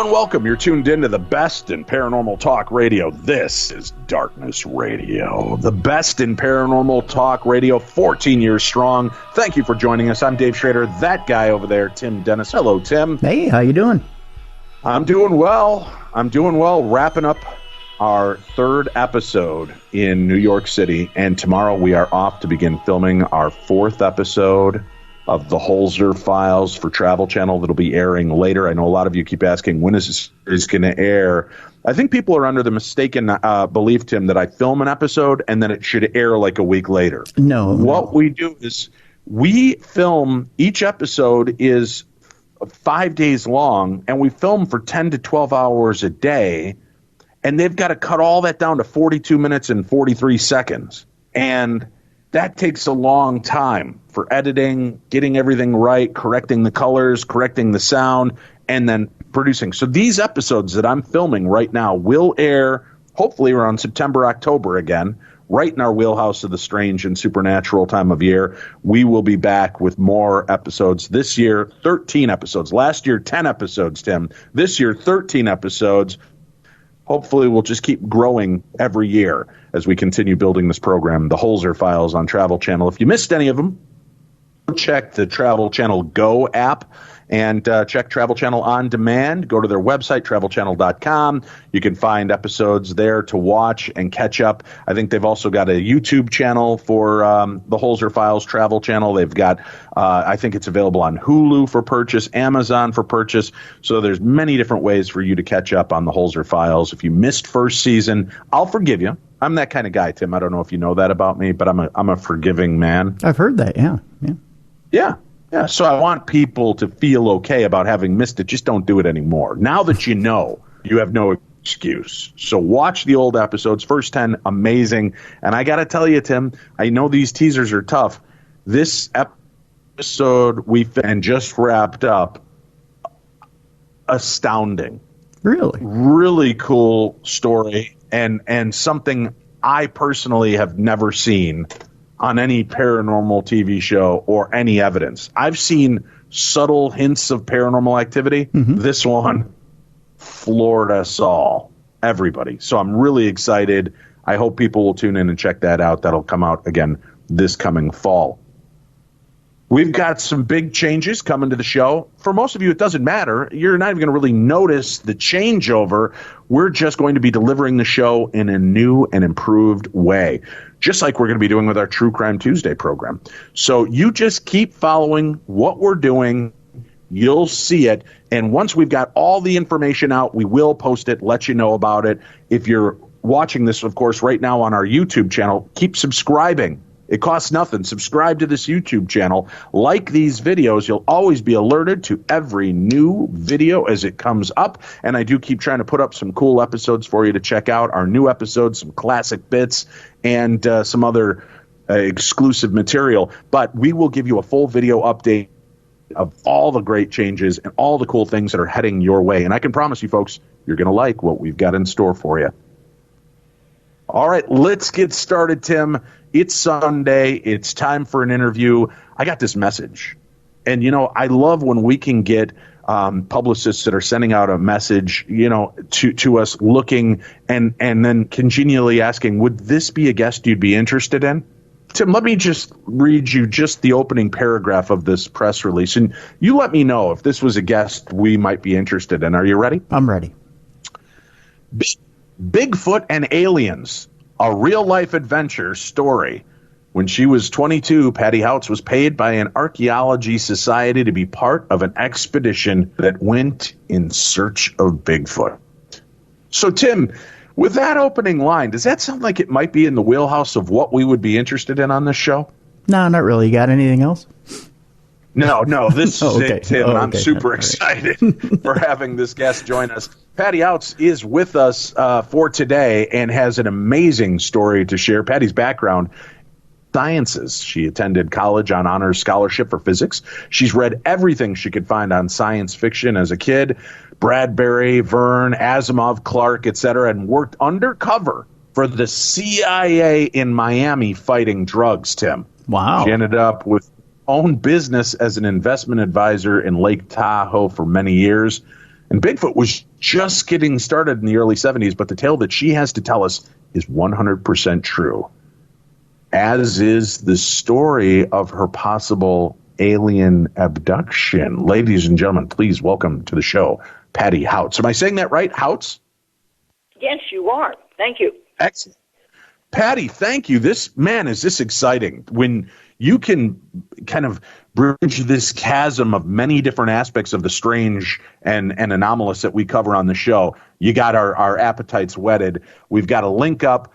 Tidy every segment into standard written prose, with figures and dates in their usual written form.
and welcome. You're tuned into the best in paranormal talk radio. This is Darkness Radio, the best in paranormal talk radio, 14 years strong. Thank you for joining us. I'm Dave Schrader. That guy over there, Tim Dennis. Hello, Tim. Hey, how you doing? I'm doing well. Wrapping up our third episode in New York City, and tomorrow we are off to begin filming our fourth episode of the Holzer Files for Travel Channel that'll be airing later. I know a lot of you keep asking, when is this series going to air? I think people are under the mistaken belief, Tim, that I film an episode and then it should air like a week later. No. What we do is we film, each episode is 5 days long, and we film for 10 to 12 hours a day, and they've got to cut all that down to 42 minutes and 43 seconds. And that takes a long time for editing, getting everything right, correcting the colors, correcting the sound, and then producing. So these episodes that I'm filming right now will air hopefully around September, October again, right in our wheelhouse of the strange and supernatural time of year. We will be back with more episodes this year, 13 episodes. Last year, 10 episodes, Tim. This year, 13 episodes. Hopefully, we'll just keep growing every year as we continue building this program, the Holzer Files on Travel Channel. If you missed any of them, check the Travel Channel Go app and check Travel Channel On Demand. Go to their website, travelchannel.com. You can find episodes there to watch and catch up. I think they've also got a YouTube channel for the Holzer Files Travel Channel. They've got, I think it's available on Hulu for purchase, Amazon for purchase. So there's many different ways for you to catch up on the Holzer Files. If you missed first season, I'll forgive you. I'm that kind of guy, Tim. I don't know if you know that about me, but I'm a forgiving man. I've heard that, yeah. Yeah, so I want people to feel okay about having missed it. Just don't do it anymore. Now that you know, you have no excuse. So watch the old episodes. First 10, amazing. And I got to tell you, Tim, I know these teasers are tough. This episode we just wrapped up, astounding. Really? Really cool story, and something I personally have never seen on any paranormal TV show or any evidence. I've seen subtle hints of paranormal activity. Mm-hmm. This one floored us all, everybody. So I'm really excited. I hope people will tune in and check that out. That'll come out again this coming fall. We've got some big changes coming to the show. For most of you, it doesn't matter. You're not even going to really notice the changeover. We're just going to be delivering the show in a new and improved way, just like we're going to be doing with our True Crime Tuesday program. So you just keep following what we're doing. You'll see it. And once we've got all the information out, we will post it, let you know about it. If you're watching this, of course, right now on our YouTube channel, keep subscribing. It costs nothing. Subscribe to this YouTube channel. Like these videos. You'll always be alerted to every new video as it comes up. And I do keep trying to put up some cool episodes for you to check out. Our new episodes, some classic bits, and some other exclusive material. But we will give you a full video update of all the great changes and all the cool things that are heading your way. And I can promise you, folks, you're going to like what we've got in store for you. All right, let's get started, Tim. It's Sunday. It's time for an interview. I got this message. And, you know, I love when we can get publicists that are sending out a message, you know, to us looking and then congenially asking, would this be a guest you'd be interested in? Tim, let me just read you just the opening paragraph of this press release. And you let me know if this was a guest we might be interested in. Are you ready? I'm ready. Bigfoot and aliens, a real-life adventure story. When she was 22, Patti Houtz was paid by an archaeology society to be part of an expedition that went in search of Bigfoot. So, Tim, with that opening line, does that sound like it might be in the wheelhouse of what we would be interested in on this show? No, not really. You got anything else? No, this is it, Tim. I'm super excited for having this guest join us. Patti Houtz is with us for today and has an amazing story to share. Patti's background, sciences. She attended college on honors scholarship for physics. She's read everything she could find on science fiction as a kid, Bradbury, Verne, Asimov, Clarke, etc., and worked undercover for the CIA in Miami fighting drugs, Tim. Wow. She ended up with own business as an investment advisor in Lake Tahoe for many years. And Bigfoot was just getting started in the early 70s, but the tale that she has to tell us is 100% true, as is the story of her possible alien abduction. Ladies and gentlemen, please welcome to the show, Patti Houtz. Am I saying that right, Houtz? Yes, you are. Thank you. Excellent. Patti, thank you. Is this exciting when you can kind of bridge this chasm of many different aspects of the strange and anomalous that we cover on the show. You got our appetites whetted. We've got a link up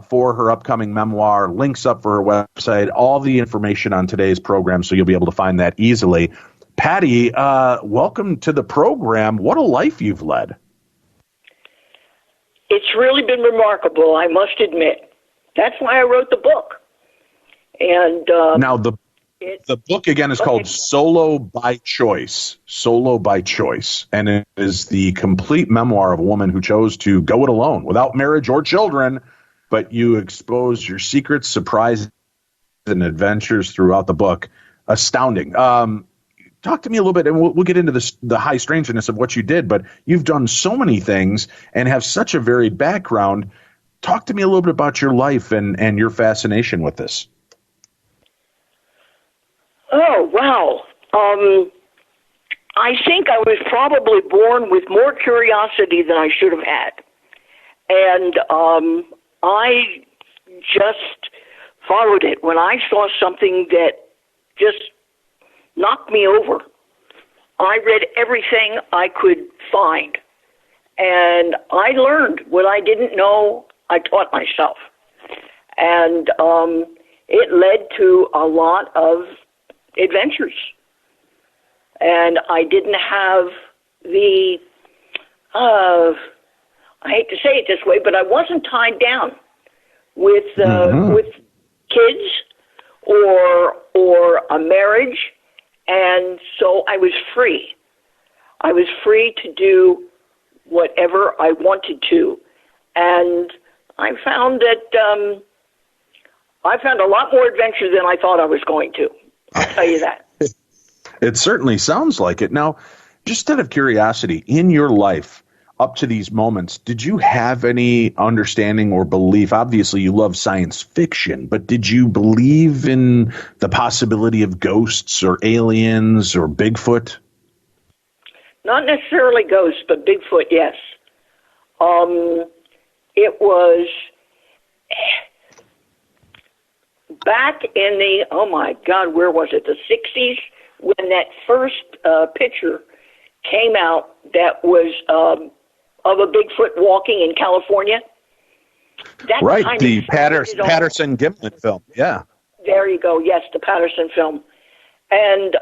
for her upcoming memoir, links up for her website, all the information on today's program, so you'll be able to find that easily. Patti, welcome to the program. What a life you've led. It's really been remarkable, I must admit. That's why I wrote the book. And now the book again is called Solo by Choice. Solo by Choice, and it is the complete memoir of a woman who chose to go it alone, without marriage or children. But you expose your secrets, surprises, and adventures throughout the book. Astounding. Talk to me a little bit, and we'll get into the high strangeness of what you did. But you've done so many things and have such a varied background. Talk to me a little bit about your life and your fascination with this. Oh, wow. I think I was probably born with more curiosity than I should have had. And I just followed it. When I saw something that just knocked me over, I read everything I could find. And I learned what I didn't know, I taught myself. And it led to a lot of adventures. And I didn't have the, I hate to say it this way, but I wasn't tied down with kids or a marriage. And so I was free. I was free to do whatever I wanted to. And I found that I found a lot more adventure than I thought I was going to. I'll tell you that. It certainly sounds like it. Now, just out of curiosity, in your life up to these moments, did you have any understanding or belief? Obviously, you love science fiction, but did you believe in the possibility of ghosts or aliens or Bigfoot? Not necessarily ghosts, but Bigfoot, yes. It was back in the, oh my God, where was it? The 60s, when that first picture came out that was of a Bigfoot walking in California. That right, the Patterson Gimlin film, yeah. There you go, yes, the Patterson film. And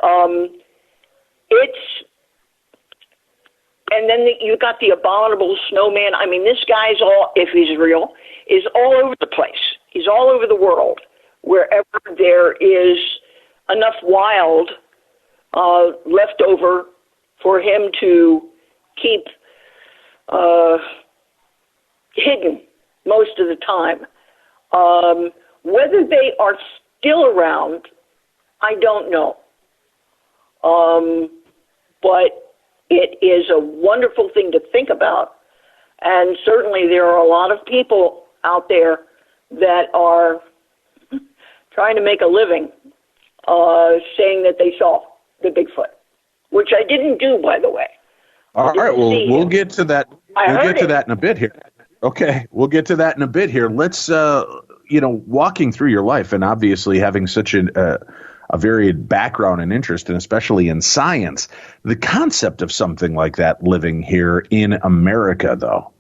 and then you got the abominable snowman. I mean, this guy's all, if he's real, is all over the place. He's all over the world. Wherever there is enough wild left over for him to keep hidden most of the time. Whether they are still around, I don't know. But it is a wonderful thing to think about. And certainly there are a lot of people out there that are trying to make a living saying that they saw the Bigfoot, which I didn't do, by the way. All right, well, we'll get to that. We'll get to that in a bit here. Okay, we'll get to that in a bit here. Let's, walking through your life and obviously having such a varied background and interest, and especially in science, the concept of something like that living here in America, though,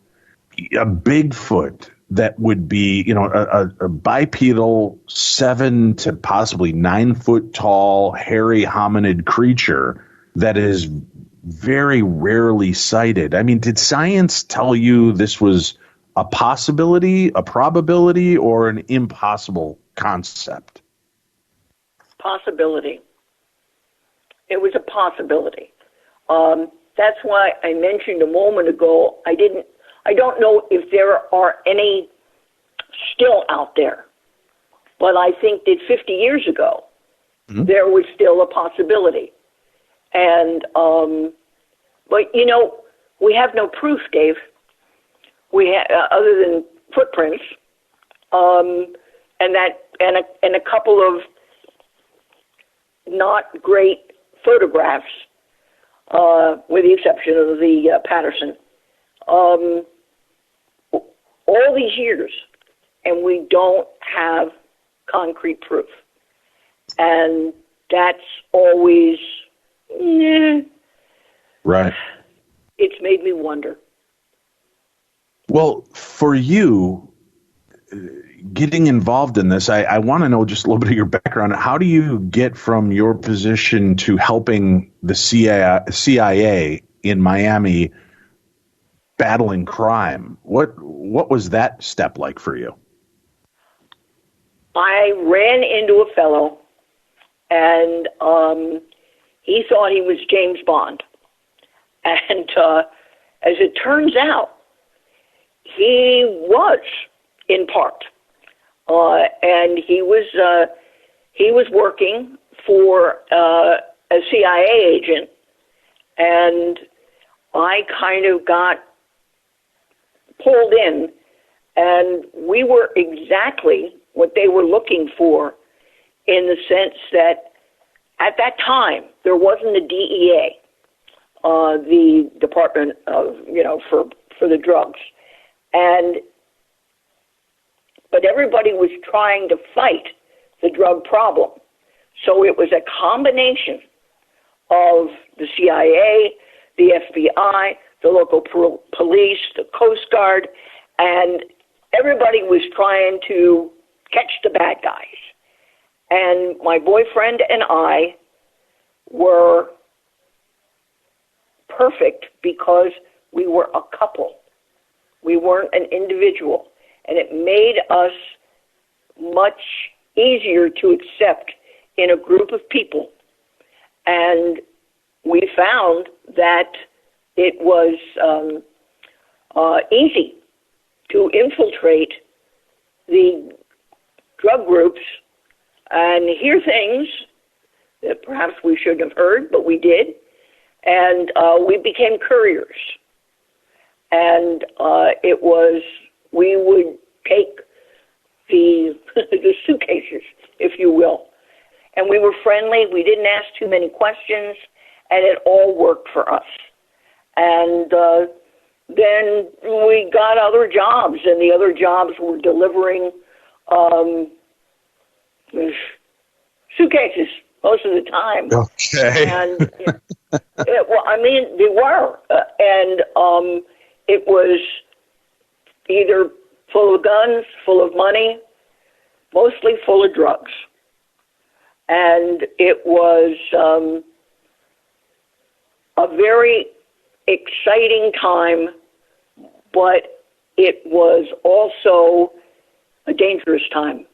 a Bigfoot that would be, a bipedal 7 to possibly 9 foot tall, hairy hominid creature that is very rarely sighted. I mean, did science tell you this was a possibility, a probability, or an impossible concept? Possibility. It was a possibility. That's why I mentioned a moment ago, I don't know if there are any still out there, but I think that 50 years ago, there was still a possibility. And, but we have no proof, Dave. Other than footprints, and a couple of not great photographs, with the exception of the Patterson. All these years, and we don't have concrete proof, and that's always right. It's made me wonder. Well, for you, getting involved in this, I want to know just a little bit of your background. How do you get from your position to helping the CIA in Miami battling crime? What was that step like for you? I ran into a fellow, and he thought he was James Bond. And as it turns out, he was, in part. And he was working for a CIA agent, and I kind of got pulled in, and we were exactly what they were looking for, in the sense that at that time there wasn't a DEA, the Department of, for the drugs, but everybody was trying to fight the drug problem. So it was a combination of the CIA, the FBI, the local police, the Coast Guard, and everybody was trying to catch the bad guys. And my boyfriend and I were perfect because we were a couple. We weren't an individual. And it made us much easier to accept in a group of people. And we found that it was easy to infiltrate the drug groups and hear things that perhaps we shouldn't have heard, but we did. And we became couriers. And we would take the suitcases, if you will. And we were friendly. We didn't ask too many questions, and it all worked for us. And then we got other jobs, and the other jobs were delivering suitcases most of the time. Okay. And they were, and it was either full of guns, full of money, mostly full of drugs. And it was a very exciting time, but it was also a dangerous time.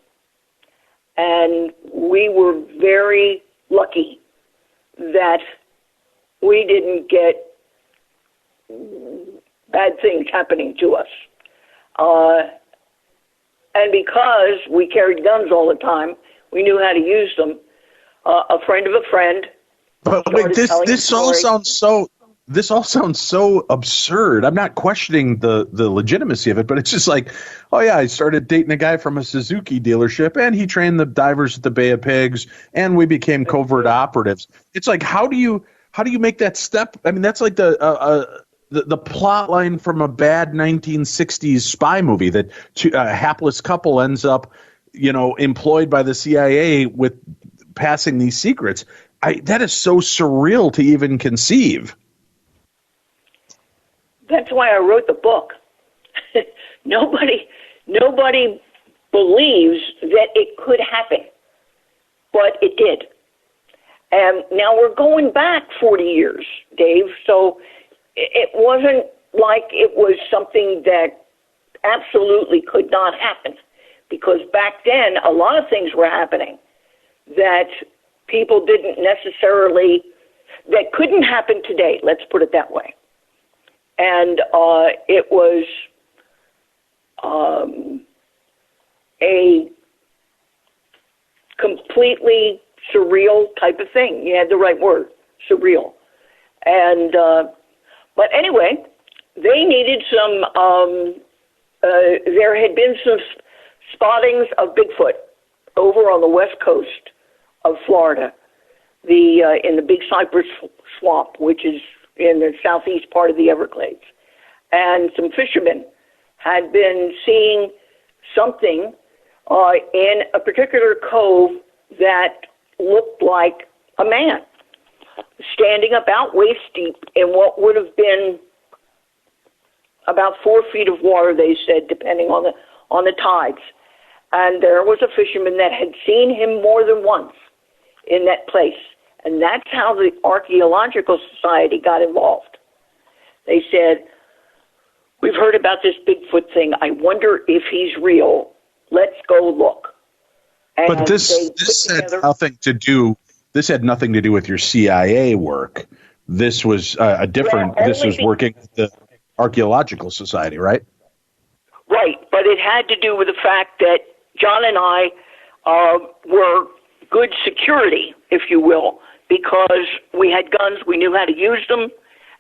And we were very lucky that we didn't get bad things happening to us. And because we carried guns all the time, we knew how to use them. A friend of a friend. But wait, this all sounds so absurd. I'm not questioning the legitimacy of it, but it's just like, oh yeah, I started dating a guy from a Suzuki dealership, and he trained the divers at the Bay of Pigs, and we became covert operatives. It's like, how do you make that step? I mean, that's like the plot line from a bad 1960s spy movie that a hapless couple ends up, employed by the CIA with passing these secrets. That is so surreal to even conceive. That's why I wrote the book. Nobody believes that it could happen, but it did. And now we're going back 40 years, Dave, so it wasn't like it was something that absolutely could not happen, because back then a lot of things were happening that people didn't necessarily, that couldn't happen today, let's put it that way. And it was a completely surreal type of thing. You had the right word, surreal. And but anyway, they needed some. There had been some spottings of Bigfoot over on the west coast of Florida, in the Big Cypress Swamp, which is in the southeast part of the Everglades. And some fishermen had been seeing something in a particular cove that looked like a man standing about waist deep in what would have been about 4 feet of water, they said, depending on the tides. And there was a fisherman that had seen him more than once in that place. And that's how the Archaeological Society got involved. They said, we've heard about this Bigfoot thing. I wonder if he's real. Let's go look. And but this had nothing to do. This had nothing to do with your CIA work. This was a different. Well, this was working with the Archaeological Society, right? Right, but it had to do with the fact that John and I were good security, if you will, because we had guns, we knew how to use them,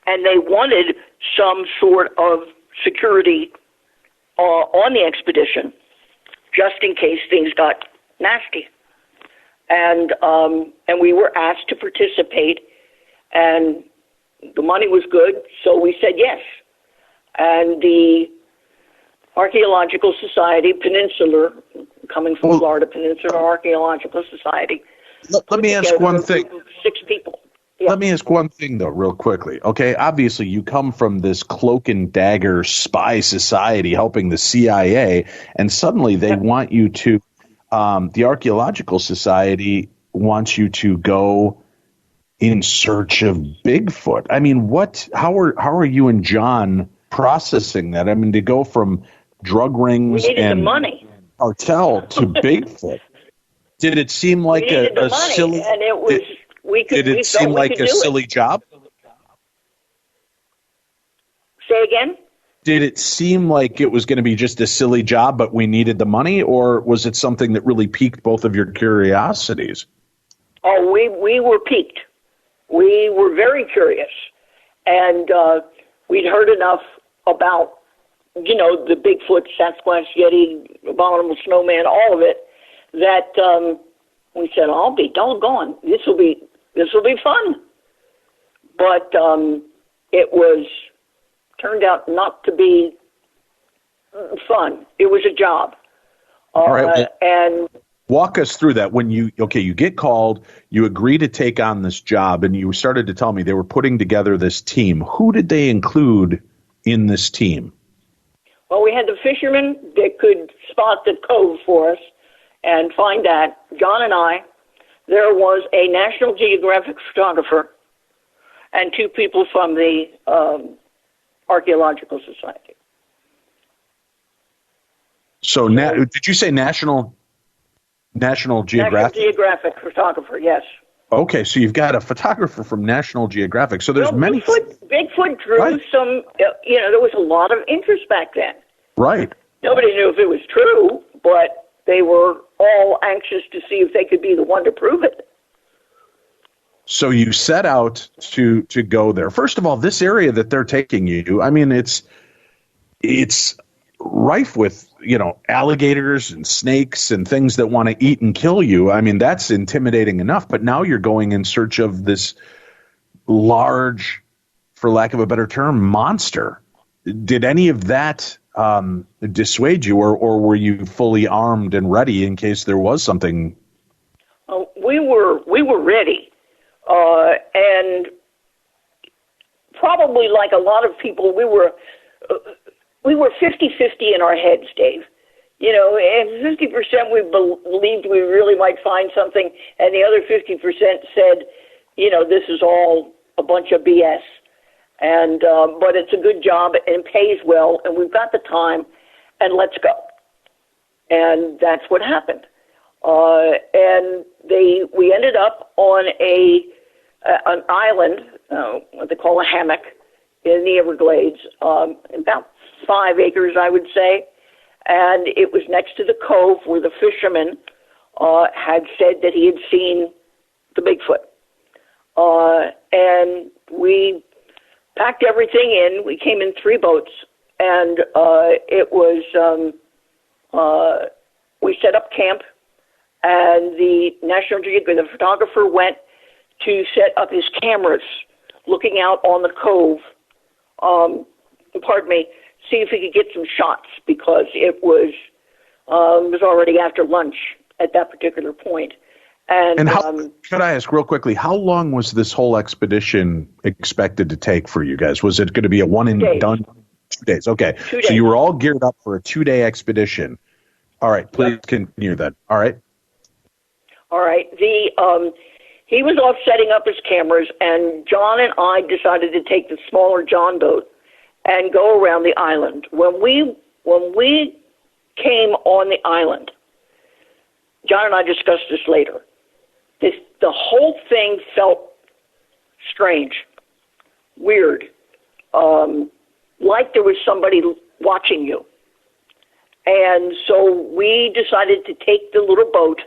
and they wanted some sort of security on the expedition, just in case things got nasty. And we were asked to participate, and the money was good, so we said yes. And the Archaeological Society, Peninsular, coming from Florida, Peninsular Archaeological Society. Let me ask one thing. 6 people. Yeah. Let me ask one thing, though, real quickly. Okay, obviously you come from this cloak and dagger spy society helping the CIA, and suddenly they want you to, the Archaeological Society wants you to go in search of Bigfoot. I mean, how are you and John processing that? I mean, to go from drug rings and money. Cartel to Bigfoot. Did it seem like a silly? And it was did it seem like a silly job? Say again? Did it seem like it was going to be just a silly job, but we needed the money, or was it something that really piqued both of your curiosities? Oh, we were piqued. We were very curious, and we'd heard enough about, the Bigfoot, Sasquatch, Yeti, abominable snowman, all of it, that we said, I'll be doggone, this will be fun. But it turned out not to be fun. It was a job. All right. And walk us through that. When you get called, you agree to take on this job, and you started to tell me they were putting together this team. Who did they include in this team? Well, we had the fishermen that could spot the cove for us and find that. John and I. There was a National Geographic photographer and 2 people from the Archaeological Society. So did you say National Geographic? National Geographic photographer, yes. Okay, so you've got a photographer from National Geographic. So there's many. Bigfoot drew some. There was a lot of interest back then. Right. Nobody knew if it was true, but they were all anxious to see if they could be the one to prove it. So you set out to go there. First of all, this area that they're taking you to, I mean, it's rife with, alligators and snakes and things that want to eat and kill you. I mean, that's intimidating enough. But now you're going in search of this large, for lack of a better term, monster. Did any of that dissuade you, or were you fully armed and ready in case there was something? We were ready. And probably like a lot of people, we were 50-50 in our heads, Dave. And 50% we believed we really might find something, and the other 50% said, this is all a bunch of BS. And but it's a good job and pays well, and we've got the time, and let's go. And that's what happened. And we ended up on an island, what they call a hammock, in the Everglades, about 5 acres, I would say. And it was next to the cove where the fisherman had said that he had seen the Bigfoot. And we packed everything in. We came in 3 boats, and we set up camp, and the National Geographic, the photographer went to set up his cameras looking out on the cove, see if he could get some shots, because it was already after lunch at that particular point. And could I ask real quickly, how long was this whole expedition expected to take for you guys? Was it going to be a one and done? 2 days. Okay. 2 days. So you were all geared up for a 2-day expedition. All right. Please continue then. All right. All right. He was off setting up his cameras, and John and I decided to take the smaller John boat and go around the island. When we came on the island, John and I discussed this later. The whole thing felt strange, weird, like there was somebody watching you. And so we decided to take the little boat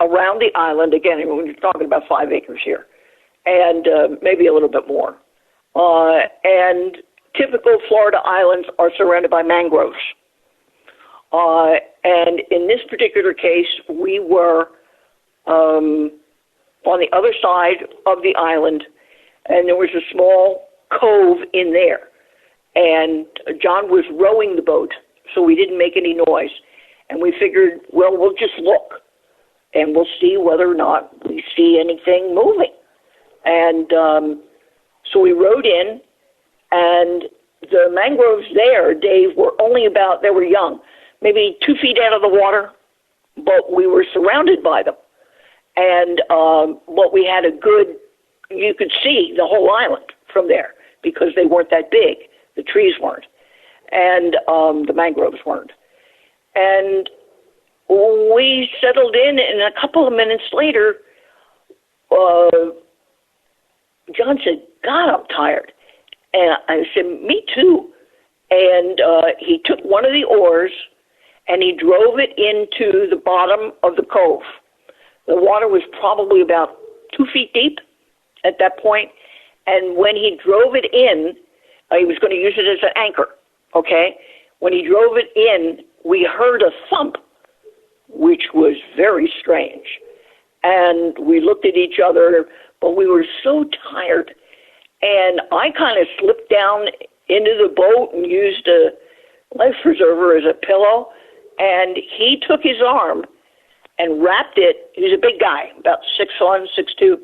around the island. Again, we're talking about 5 acres here, and maybe a little bit more. And typical Florida islands are surrounded by mangroves. And in this particular case, we were on the other side of the island, and there was a small cove in there. And John was rowing the boat, so we didn't make any noise. And we figured, well, we'll just look, and we'll see whether or not we see anything moving. And so we rowed in, and the mangroves there, Dave, they were young, maybe 2 feet out of the water, but we were surrounded by them. And but we had you could see the whole island from there, because they weren't that big. The trees weren't, and the mangroves weren't. And we settled in, and a couple of minutes later, John said, God, I'm tired. And I said, me too. And he took one of the oars, and he drove it into the bottom of the cove. The water was probably about 2 feet deep at that point. And when he drove it in, he was going to use it as an anchor, okay? When he drove it in, we heard a thump, which was very strange. And we looked at each other, but we were so tired. And I kind of slipped down into the boat and used a life preserver as a pillow. And he took his arm and wrapped it. He was a big guy, about 6'1", 6'2",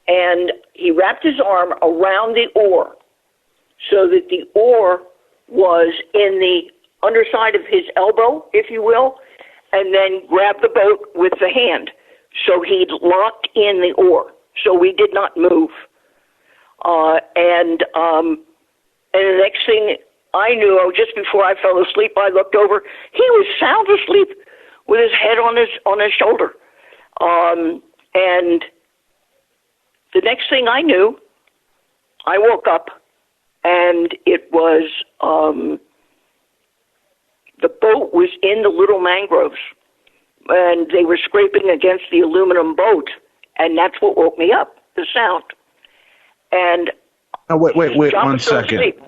and he wrapped his arm around the oar so that the oar was in the underside of his elbow, if you will, and then grabbed the boat with the hand. So he locked in the oar, so we did not move. And the next thing I knew, just before I fell asleep, I looked over. He was sound asleep with his head on his shoulder. And the next thing I knew, I woke up, and it was the boat was in the little mangroves, and they were scraping against the aluminum boat, and that's what woke me up, the sound. And wait 1 second. Wait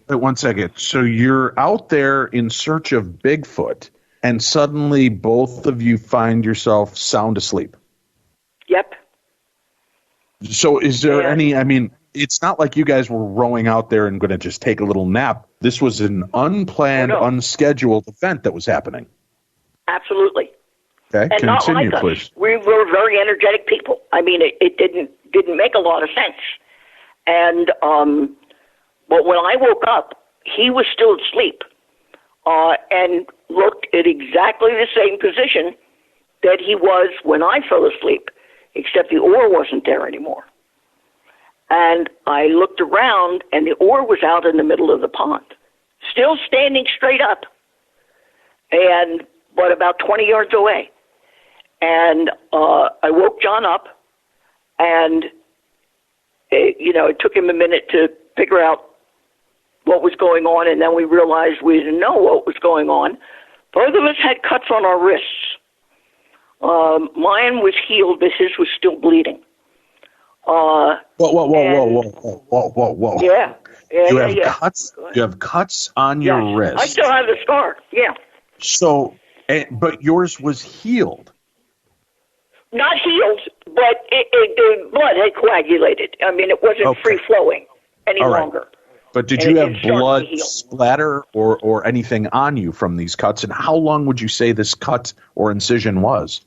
1 second. So you're out there in search of Bigfoot, and suddenly both of you find yourself sound asleep. Yep. So is there it's not like you guys were rowing out there and going to just take a little nap. This was an unplanned, unscheduled event that was happening. Absolutely. Okay, and continue, not like please. Us. We were very energetic people. I mean, it didn't make a lot of sense. And but when I woke up, he was still asleep, and looked at exactly the same position that he was when I fell asleep, except the oar wasn't there anymore. And I looked around, and the oar was out in the middle of the pond, still standing straight up, but about 20 yards away. And I woke John up, and it took him a minute to figure out what was going on, and then we realized we didn't know what was going on. Both of us had cuts on our wrists. Mine was healed, but his was still bleeding. Whoa. Yeah. You have Yeah. cuts. You have cuts on your Yes. I wrist. still have the scar. Yeah. So, but yours was healed. Not healed, but the blood had coagulated. I mean, it wasn't free flowing any longer. But did And you it have did start to blood heal. splatter or anything on you from these cuts? And how long would you say this cut or incision was?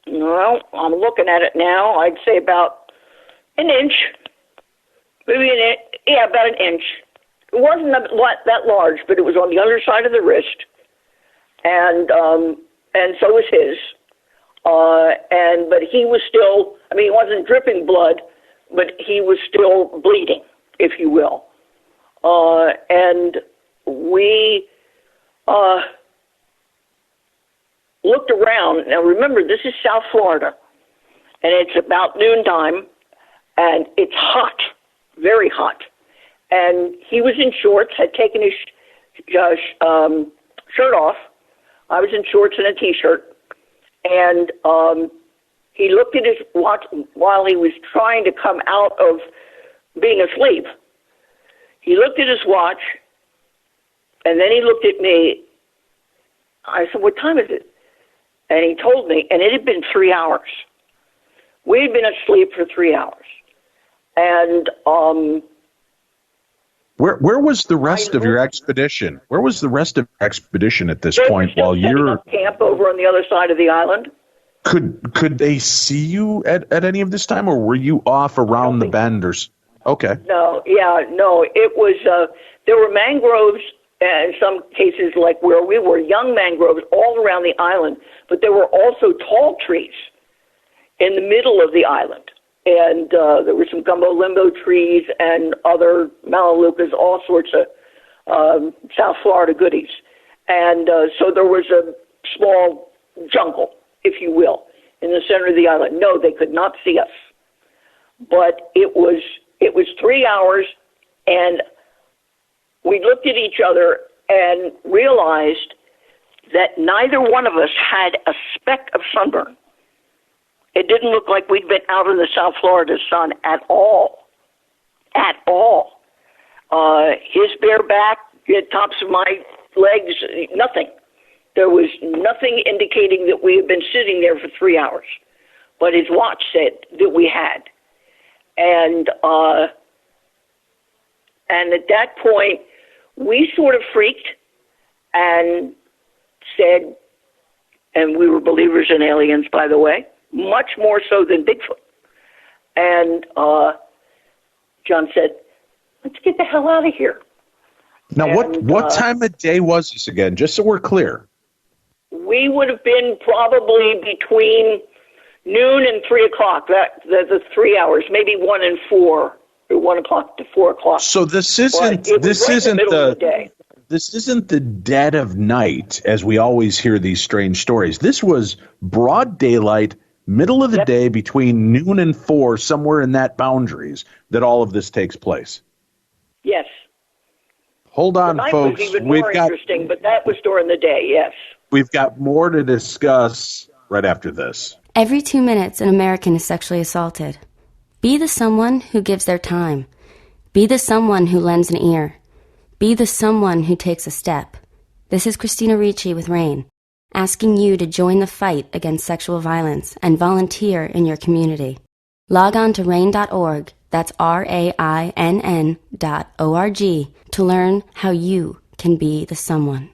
Well, I'm looking at it now. I'd say about an inch. Maybe an inch. Yeah, about an inch. It wasn't that large, but it was on the other side of the wrist. And so was his. But he was still, I mean, he wasn't dripping blood, but he was still bleeding, if you will. And we looked around. Now, remember, this is South Florida, and it's about noontime, and it's hot, very hot. And he was in shorts, had taken his shirt off. I was in shorts and a T-shirt. And he looked at his watch while he was trying to come out of being asleep. He looked at his watch, and then he looked at me. I said, "What time is it?" And he told me, and it had been 3 hours. We had been asleep for 3 hours. And where was the rest of your expedition? Where was the rest of your expedition at this point while you're up camp over on the other side of the island? Could they see you at any of this time, or were you off around the bend? Okay. No, it was there were mangroves, in some cases like where we were, young mangroves all around the island, but there were also tall trees in the middle of the island. And there were some gumbo limbo trees and other melaleucas, all sorts of South Florida goodies. And so there was a small jungle, if you will, in the center of the island. No, they could not see us. But it was 3 hours, and we looked at each other and realized that neither one of us had a speck of sunburn. It didn't look like we'd been out in the South Florida sun at all. At all. His bare back, the tops of my legs, nothing. There was nothing indicating that we had been sitting there for 3 hours. But his watch said that we had. And at that point, we sort of freaked and said, and we were believers in aliens, by the way, much more so than Bigfoot. And John said, "Let's get the hell out of here." Now, what time of day was this again, just so we're clear? We would have been probably between noon and 3 o'clock, the 3 hours, maybe 1 and 4, or 1 o'clock to 4 o'clock. So this isn't the dead of night, as we always hear these strange stories. This was broad daylight, middle of the day, between noon and 4, somewhere in that boundaries, that all of this takes place. Yes. Hold on, folks. Was even more interesting, but that was during the day, yes. We've got more to discuss right after this. Every 2 minutes, an American is sexually assaulted. Be the someone who gives their time. Be the someone who lends an ear. Be the someone who takes a step. This is Christina Ricci with RAIN, asking you to join the fight against sexual violence and volunteer in your community. Log on to RAIN.org, that's RAINN.org, to learn how you can be the someone.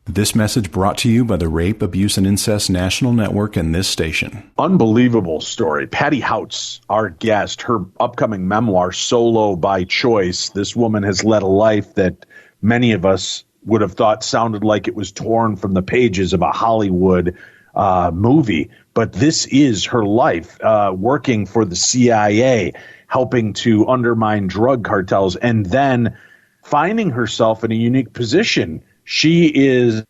This message brought to you by the Rape, Abuse, and Incest National Network and this station. Unbelievable story. Patti Houtz, our guest, her upcoming memoir, Solo by Choice. This woman has led a life that many of us would have thought sounded like it was torn from the pages of a Hollywood movie. But this is her life, working for the CIA, helping to undermine drug cartels, and then finding herself in a unique position. She is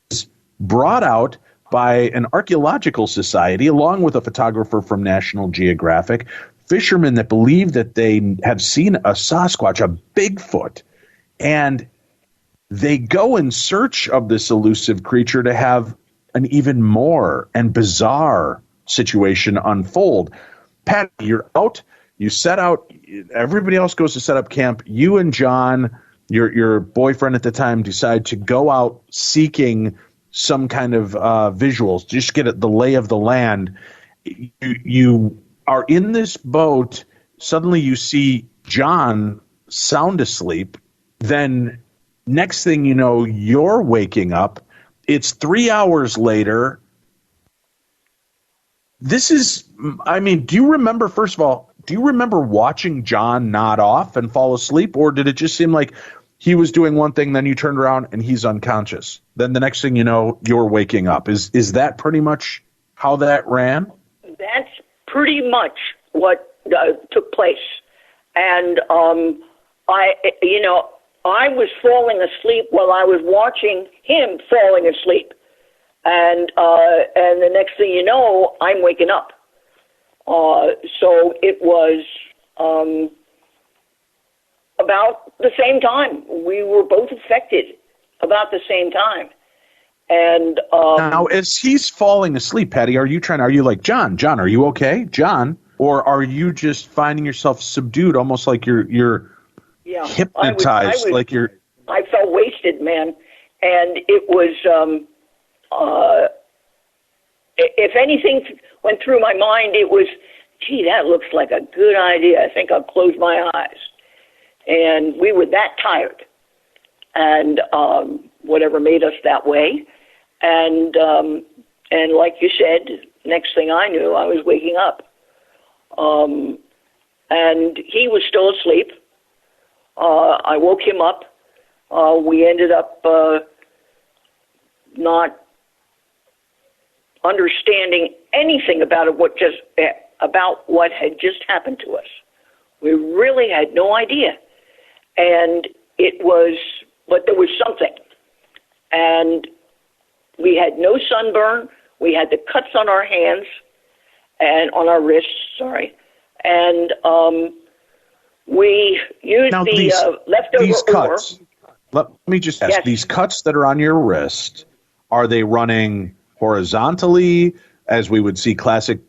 brought out by an archaeological society, along with a photographer from National Geographic, fishermen that believe that they have seen a Sasquatch, a Bigfoot, and they go in search of this elusive creature to have an even more and bizarre situation unfold. Patty, you're out. You set out. Everybody else goes to set up camp. You and John, your boyfriend at the time, decide to go out seeking some kind of visuals, just get the lay of the land. You are in this boat. Suddenly you see John sound asleep. Then next thing you know, you're waking up. It's 3 hours later. This is, I mean, do you remember, first of all, do you remember watching John nod off and fall asleep? Or did it just seem like he was doing one thing, then you turned around and he's unconscious? Then the next thing you know, you're waking up. Is that pretty much how that ran? That's pretty much what took place. And I was falling asleep while I was watching him falling asleep. And the next thing you know, I'm waking up. So it was about the same time. We were both affected about the same time. And now, as he's falling asleep, Patty, are you like, John, are you okay, John? Or are you just finding yourself subdued, almost like you're hypnotized, I felt wasted, man. And it was, if anything went through my mind, it was, gee, that looks like a good idea. I think I'll close my eyes. And we were that tired. And whatever made us that way. And like you said, next thing I knew, I was waking up. And he was still asleep. I woke him up. We ended up not understanding anything about what had just happened to us. We really had no idea. And but there was something. And we had no sunburn. We had the cuts on our hands and on our wrists, and we used now, leftover these cuts. ore. Let me just ask, Yes. These cuts that are on your wrist, are they running horizontally, as we would see classic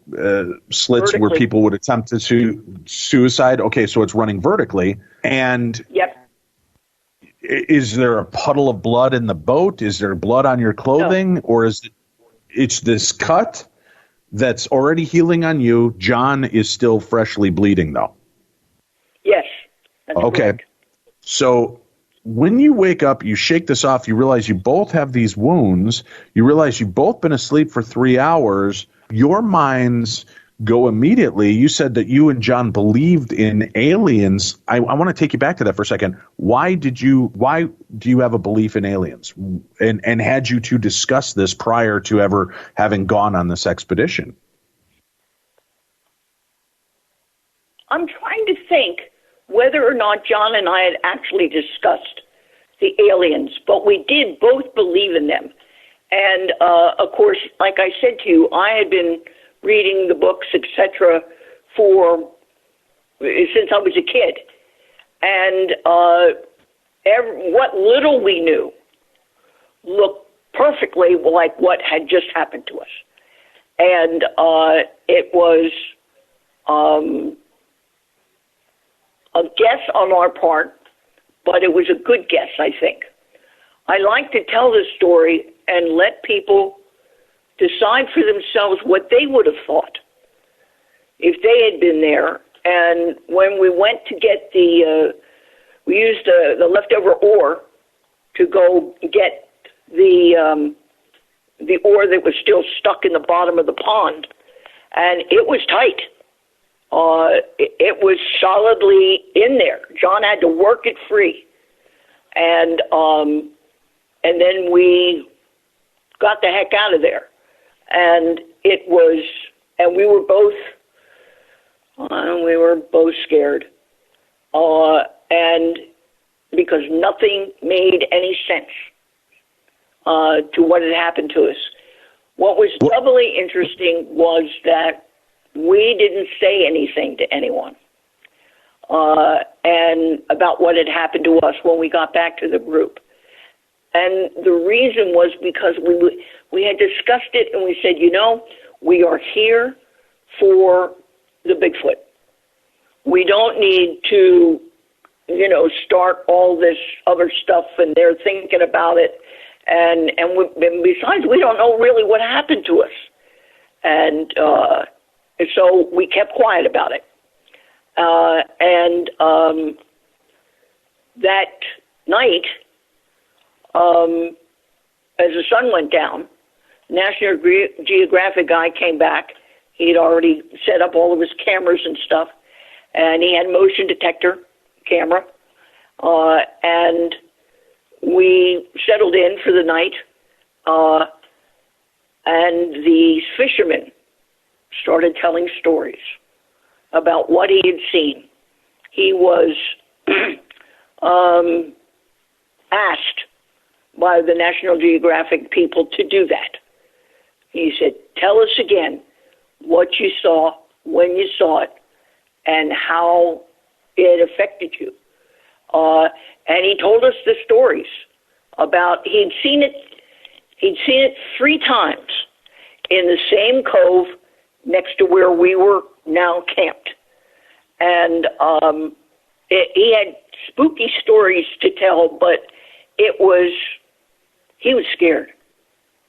slits Vertically. where people would attempt to suicide? Okay, so it's running vertically. And Yep. is there a puddle of blood in the boat? Is there blood on your clothing? No. Or it's this cut that's already healing on you? John is still freshly bleeding, though. Yes. That's okay. correct. So when you wake up, you shake this off, you realize you both have these wounds, you realize you've both been asleep for 3 hours, your minds go immediately. You said that you and John believed in aliens. I want to take you back to that for a second. Why do you have a belief in aliens? And had you two discussed this prior to ever having gone on this expedition? I'm trying to think whether or not John and I had actually discussed the aliens, but we did both believe in them. And, of course, like I said to you, I had been reading the books, etc., since I was a kid. And what little we knew looked perfectly like what had just happened to us. And it was a guess on our part, but it was a good guess, I think. I like to tell this story and let people decide for themselves what they would have thought if they had been there. And when we went to get we used the leftover ore to go get the ore that was still stuck in the bottom of the pond, and it was tight. It was solidly in there. John had to work it free, and then we got the heck out of there. And we were both scared, and because nothing made any sense to what had happened to us. What was doubly interesting was that we didn't say anything to anyone, and about what had happened to us when we got back to the group. And the reason was because we had discussed it, and we said, we are here for the Bigfoot. We don't need to, start all this other stuff, and they're thinking about it. And besides, we don't know really what happened to us. And so we kept quiet about it. That night, as the sun went down, National Geographic guy came back. He'd already set up all of his cameras and stuff, and he had motion detector camera. And we settled in for the night, and these fishermen started telling stories about what he had seen. He was asked by the National Geographic people to do that. He said, tell us again what you saw, when you saw it, and how it affected you. And he told us the stories about he'd seen it 3 times in the same cove next to where we were now camped. And he had spooky stories to tell, but he was scared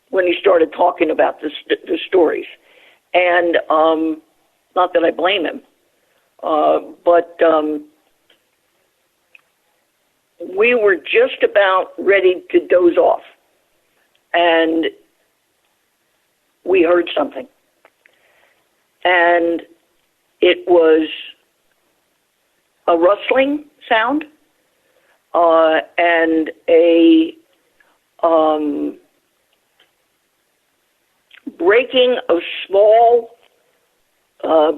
when he started talking about the stories. And not that I blame him, but we were just about ready to doze off, and we heard something. And it was a rustling sound and a breaking of small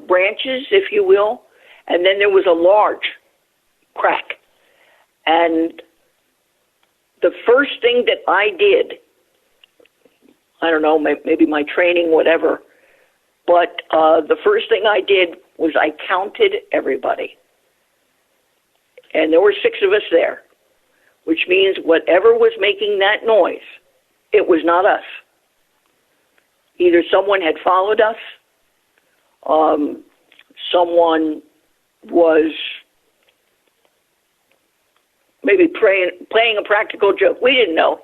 branches, if you will, and then there was a large crack. And the first thing that I did, I don't know, maybe my training, whatever, but the first thing I did was I counted everybody. And there were 6 of us there, which means whatever was making that noise, it was not us. Either someone had followed us, someone was maybe playing a practical joke. We didn't know.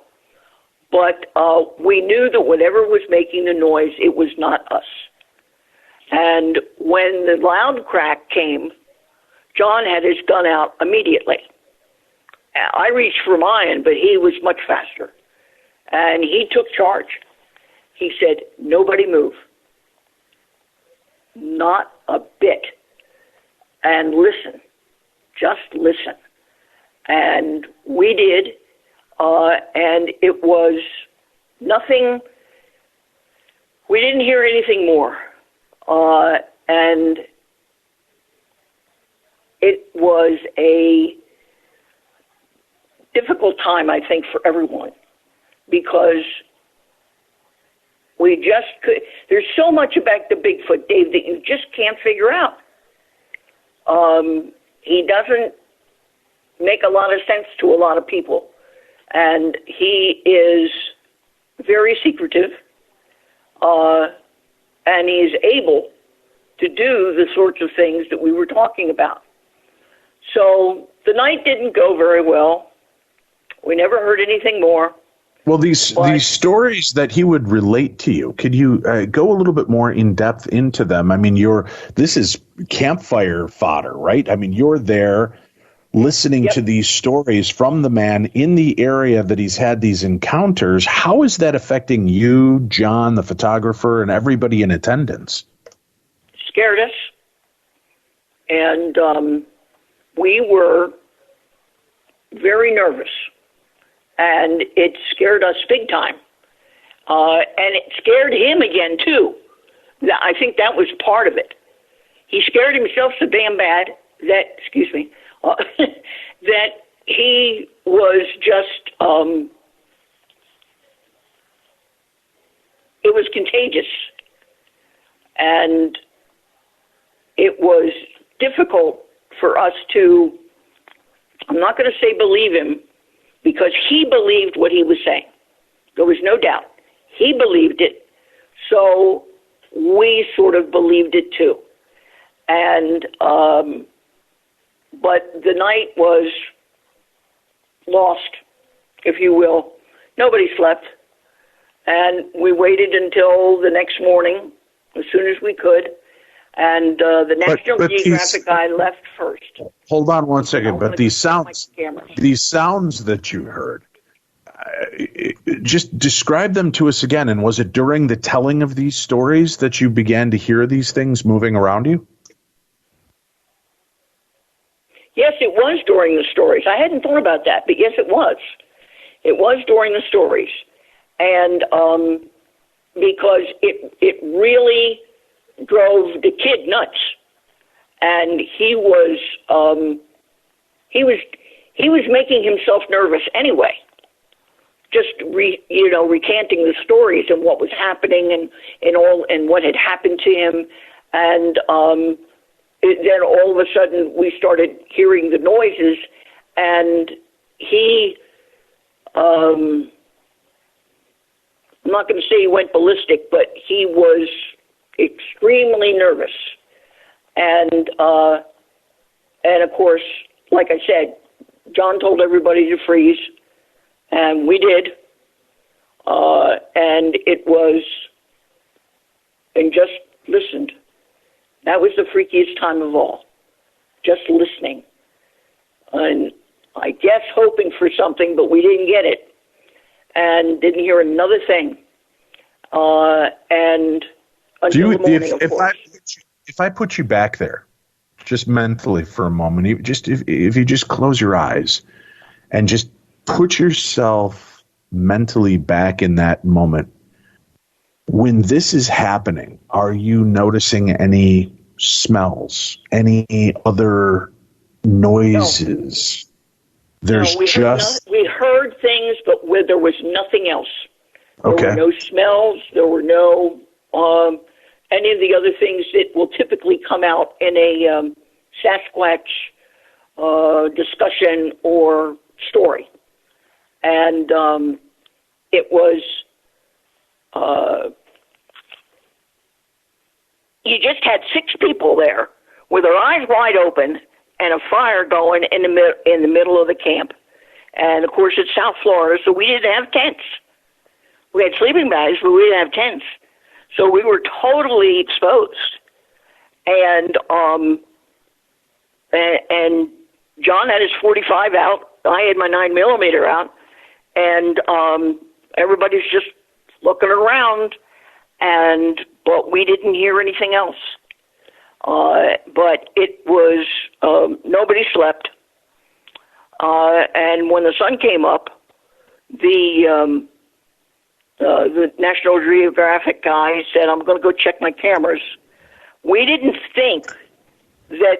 But we knew that whatever was making the noise, it was not us. And when the loud crack came, John had his gun out immediately. I reached for mine, but he was much faster. And he took charge. He said, nobody move. Not a bit. And listen. Just listen. And we did. And it was nothing. We didn't hear anything more. And it was a difficult time, I think, for everyone, because we just could. There's so much about the Bigfoot, Dave, that you just can't figure out. He doesn't make a lot of sense to a lot of people, and he is very secretive, and he's able to do the sorts of things that we were talking about. So the night didn't go very well. We never heard anything more. Well, these stories that he would relate to you, could you go a little bit more in depth into them? I mean, this is campfire fodder, right? I mean, you're there listening to these stories from the man in the area that he's had these encounters. How is that affecting you, John, the photographer, and everybody in attendance? Scared us. And we were very nervous. And it scared us big time. And it scared him again, too. I think that was part of it. He scared himself so damn bad that, that he was just, it was contagious. And it was difficult for us to, I'm not going to say believe him, because he believed what he was saying. There was no doubt. He believed it, so we sort of believed it too. And but the night was lost, if you will. Nobody slept, and we waited until the next morning, as soon as we could. And the National Geographic guy left first. Hold on one second. But these sounds that you heard, just describe them to us again. And was it during the telling of these stories that you began to hear these things moving around you? Yes, it was during the stories. I hadn't thought about that, but yes, it was. It was during the stories. And because it really drove the kid nuts. And he was making himself nervous anyway. Just recanting the stories and what was happening and what had happened to him. And then all of a sudden we started hearing the noises, and he, I'm not going to say he went ballistic, but he was extremely nervous. And of course, like I said, John told everybody to freeze, and we did. And it was, and just listened. That was the freakiest time of all, just listening. And I guess hoping for something, but we didn't get it. And didn't hear another thing. And until the morning, of course. If I put you back there, just mentally for a moment, if you just close your eyes and just put yourself mentally back in that moment, when this is happening, are you noticing any smells, any other noises? No. We heard things, but there was nothing else. There were no smells. There were no any of the other things that will typically come out in a Sasquatch discussion or story. And it was, you just had 6 people there with their eyes wide open and a fire going in the middle of the camp. And of course it's South Florida, so we didn't have tents. We had sleeping bags, but we didn't have tents. So we were totally exposed. And John had his .45 out. I had my 9mm out. And everybody's just looking around, but we didn't hear anything else. But it was, nobody slept. And when the sun came up, the National Geographic guy said, I'm going to go check my cameras. We didn't think that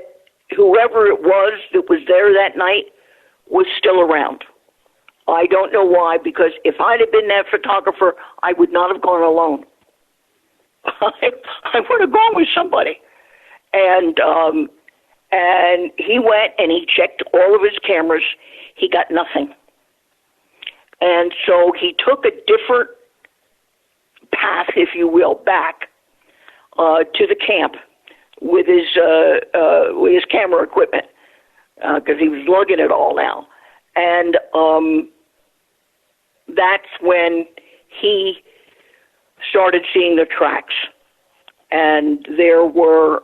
whoever it was that was there that night was still around. I don't know why, because if I'd have been that photographer, I would not have gone alone. I would have gone with somebody. And he went and he checked all of his cameras. He got nothing. And so he took a different path, if you will, back to the camp with his camera equipment, because he was lugging it all now. And that's when he started seeing the tracks. And there were,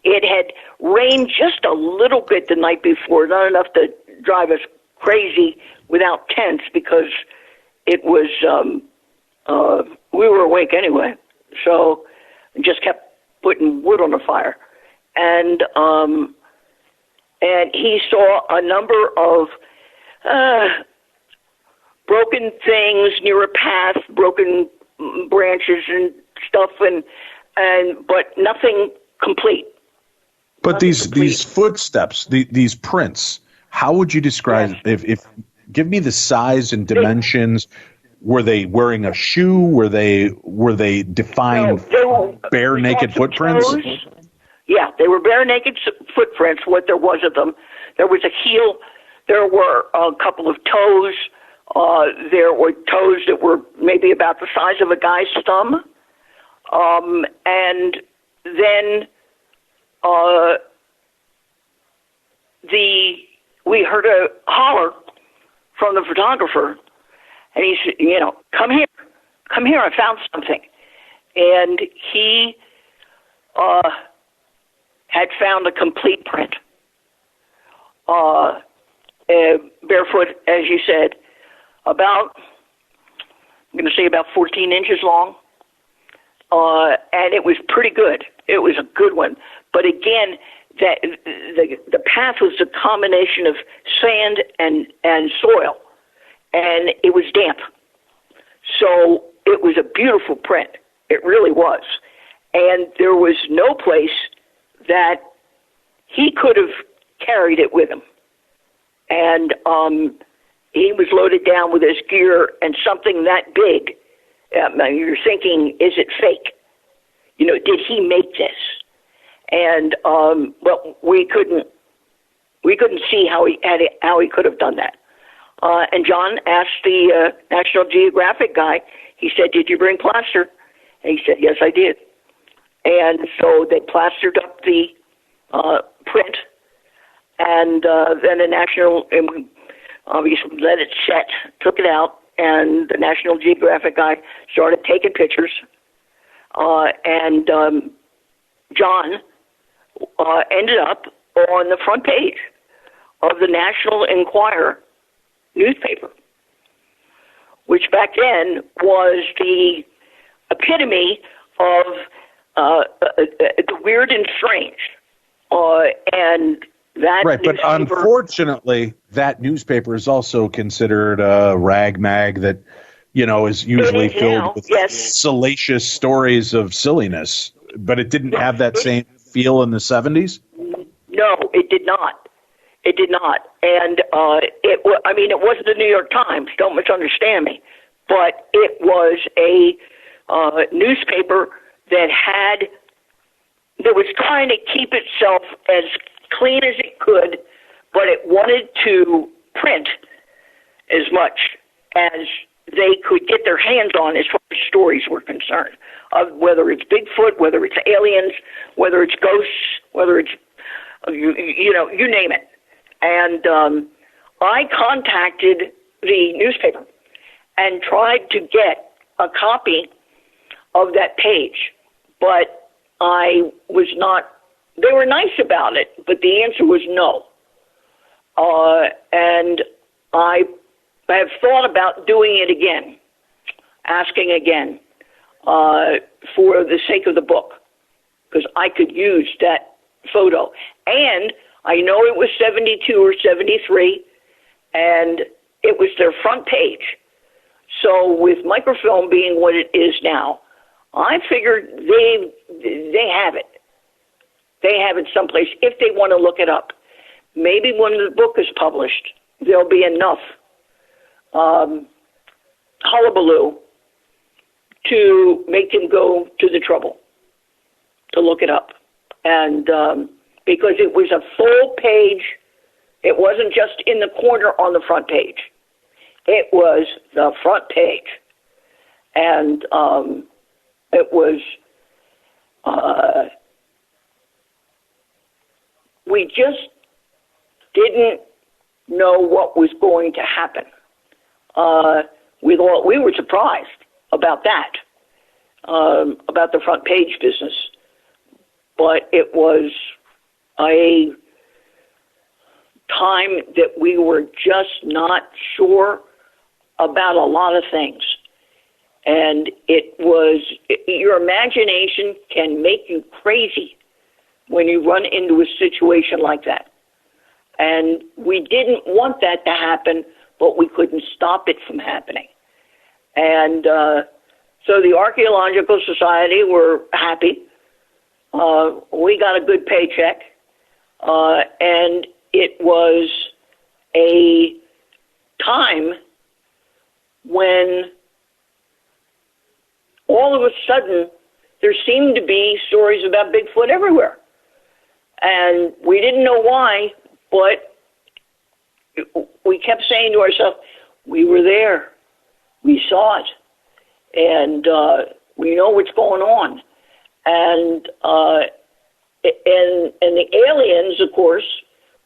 it had rained just a little bit the night before, not enough to drive us crazy without tents, because it was, we were awake anyway. So just kept putting wood on the fire. And he saw a number of broken things near a path, broken branches and stuff, but nothing complete. But these footsteps, these prints, how would you describe? If give me the size and dimensions. Were they wearing a shoe? Were they defined bare naked footprints? Toes. Yeah, they were bare naked footprints. What there was of them, there was a heel. There were a couple of toes. There were toes that were maybe about the size of a guy's thumb. And then we heard a holler from the photographer, and he said, come here, I found something. And he had found a complete print, barefoot, as you said, I'm going to say about 14 inches long, and it was pretty good. It was a good one. But again, the path was a combination of sand and soil, and it was damp. So it was a beautiful print. It really was. And there was no place that he could have carried it with him. And he was loaded down with his gear, and something that big, you're thinking, is it fake? Did he make this? And well, we couldn't see how he could have done that. And John asked the National Geographic guy. He said, "Did you bring plaster?" And he said, "Yes, I did." And so they plastered up the print, and then the National, and we obviously let it set, took it out, and the National Geographic guy started taking pictures. And John ended up on the front page of the National Enquirer newspaper, which back then was the epitome of the weird and strange. And that right, but unfortunately, that newspaper is also considered a rag mag that, is usually filled with salacious stories of silliness. But it didn't have that same feel in the 70s? No, it did not. It did not. And it wasn't the New York Times, don't misunderstand me, but it was a newspaper that was trying to keep itself as clean as it could, but it wanted to print as much as they could get their hands on as far as stories were concerned, of whether it's Bigfoot, whether it's aliens, whether it's ghosts, whether it's, you name it. And I contacted the newspaper and tried to get a copy of that page, but I was not, they were nice about it, but the answer was no. And I have thought about doing it again, asking again, for the sake of the book, because I could use that photo. And I know it was 72 or 73, and it was their front page. So with microfilm being what it is now, I figured they have it. They have it someplace if they want to look it up. Maybe when the book is published, there'll be enough hullabaloo to make him go to the trouble to look it up. And because it was a full page, it wasn't just in the corner on the front page. It was the front page. And it was, we just didn't know what was going to happen. We were surprised about that, about the front page business. But it was a time that we were just not sure about a lot of things. And it was, your imagination can make you crazy when you run into a situation like that. And we didn't want that to happen, but we couldn't stop it from happening. And so the Archaeological Society were happy. We got a good paycheck. And it was a time when all of a sudden there seemed to be stories about Bigfoot everywhere. And we didn't know why, but we kept saying to ourselves, we were there, we saw it, and we know what's going on. And and the aliens, of course,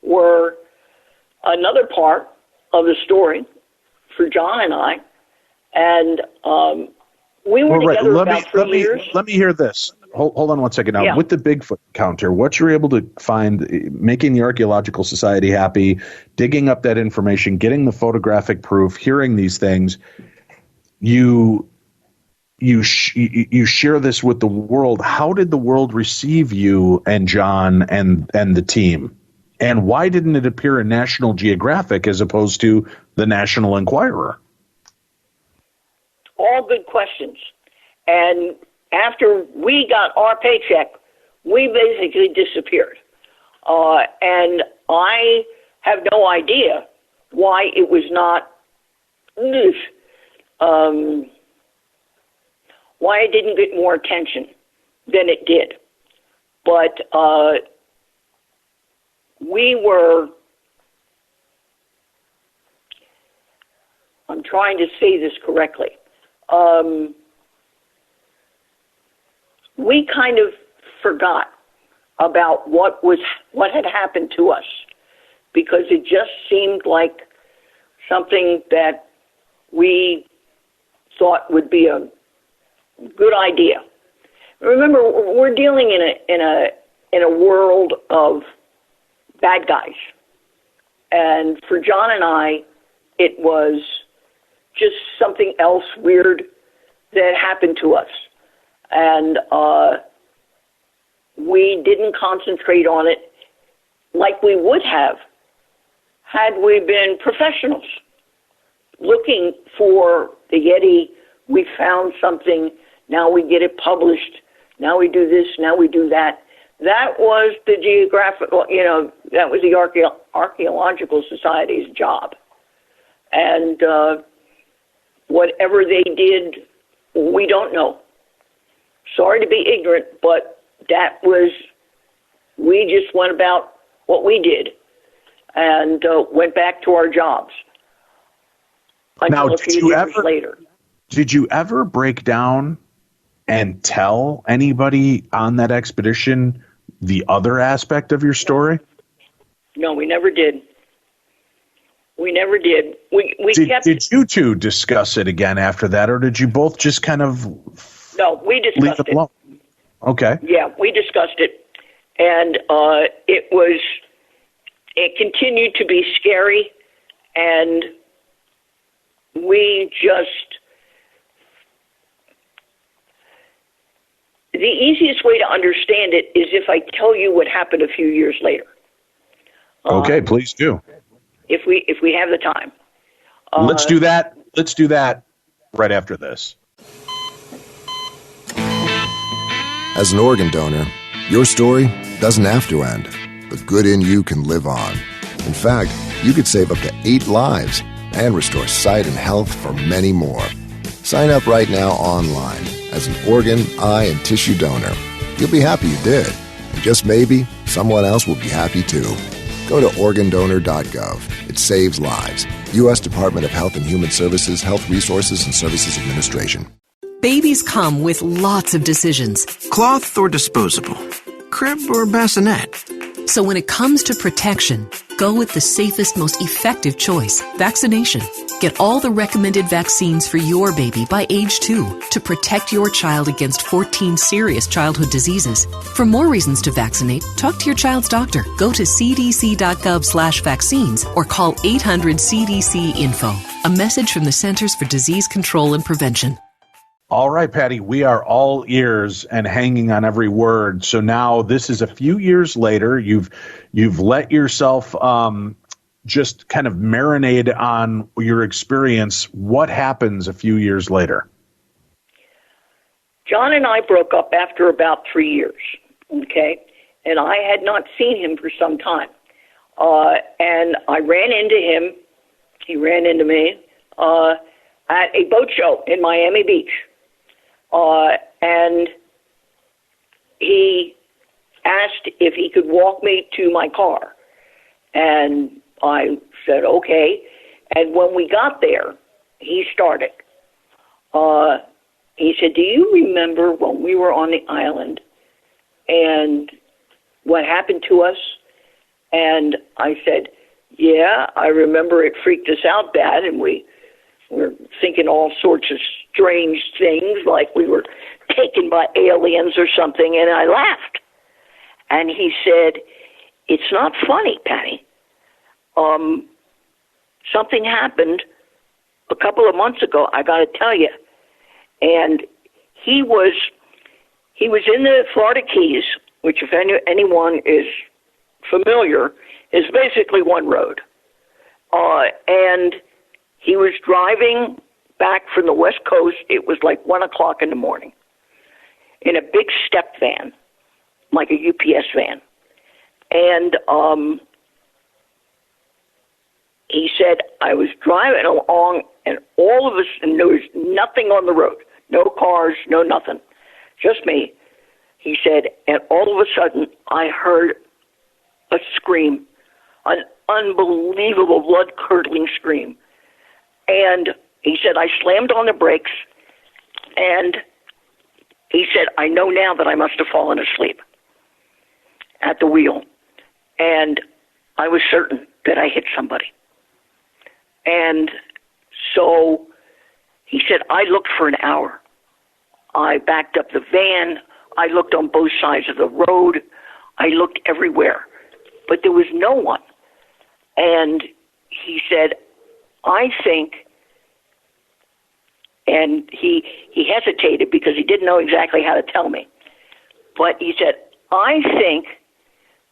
were another part of the story for John and I. And we were together about 3 years. Let me hear this. Hold on one second now. Yeah. With the Bigfoot encounter, what you're able to find, making the Archaeological Society happy, digging up that information, getting the photographic proof, hearing these things, you share this with the world. How did the world receive you and John and the team? And why didn't it appear in National Geographic as opposed to the National Enquirer? All good questions. And after we got our paycheck, we basically disappeared. And I have no idea why it was not, why it didn't get more attention than it did. But we were, I'm trying to say this correctly, we kind of forgot about what had happened to us, because it just seemed like something that we thought would be a good idea. Remember, we're dealing in a world of bad guys, and for John and I, it was just something else weird that happened to us. And we didn't concentrate on it like we would have had we been professionals. Looking for the Yeti, we found something, now we get it published, now we do this, now we do that. That was the geographical, that was the Archaeological Society's job. And whatever they did, we don't know. Sorry to be ignorant, but we just went about what we did and went back to our jobs until a few years later. Did you ever break down and tell anybody on that expedition the other aspect of your story? No, we never did. We never did. Did you two discuss it again after that, or did you both just kind of No, we discussed it. Alone? Okay. Yeah, we discussed it. And it continued to be scary, and we just, the easiest way to understand it is if I tell you what happened a few years later. Okay, please do. If we have the time. Let's do that. Let's do that right after this. As an organ donor, your story doesn't have to end. The good in you can live on. In fact, you could save up to 8 lives and restore sight and health for many more. Sign up right now online as an organ, eye, and tissue donor. You'll be happy you did. And just maybe, someone else will be happy too. Go to organdonor.gov. It saves lives. U.S. Department of Health and Human Services, Health Resources and Services Administration. Babies come with lots of decisions. Cloth or disposable? Crib or bassinet? So when it comes to protection, go with the safest, most effective choice, vaccination. Get all the recommended vaccines for your baby by age 2 to protect your child against 14 serious childhood diseases. For more reasons to vaccinate, talk to your child's doctor. Go to cdc.gov/vaccines or call 800-CDC-INFO. A message from the Centers for Disease Control and Prevention. All right, Patty, we are all ears and hanging on every word. So now this is a few years later. You've let yourself just kind of marinate on your experience. What happens a few years later? John and I broke up after about 3 years, okay? And I had not seen him for some time. And I ran into him, he ran into me, at a boat show in Miami Beach. And he asked if he could walk me to my car. And I said, okay. And when we got there, he started. He said, do you remember when we were on the island and what happened to us? And I said, yeah, I remember it freaked us out bad, and we were thinking all sorts of strange things, like we were taken by aliens or something, and I laughed. And he said, it's not funny, Patty. Something happened a couple of months ago, I got to tell you. And he was in the Florida Keys, which if anyone is familiar, is basically one road. And he was driving back from the West Coast. It was like 1 o'clock in the morning in a big step van, like a UPS van. And he said, I was driving along, and all of us, and there was nothing on the road, no cars, no nothing, just me. He said, and all of a sudden, I heard a scream, an unbelievable blood-curdling scream. And he said, I slammed on the brakes, and he said, I know now that I must have fallen asleep at the wheel. And I was certain that I hit somebody. And so he said, I looked for an hour. I backed up the van. I looked on both sides of the road. I looked everywhere, but there was no one. And he said, I think, and he hesitated because he didn't know exactly how to tell me, but he said, I think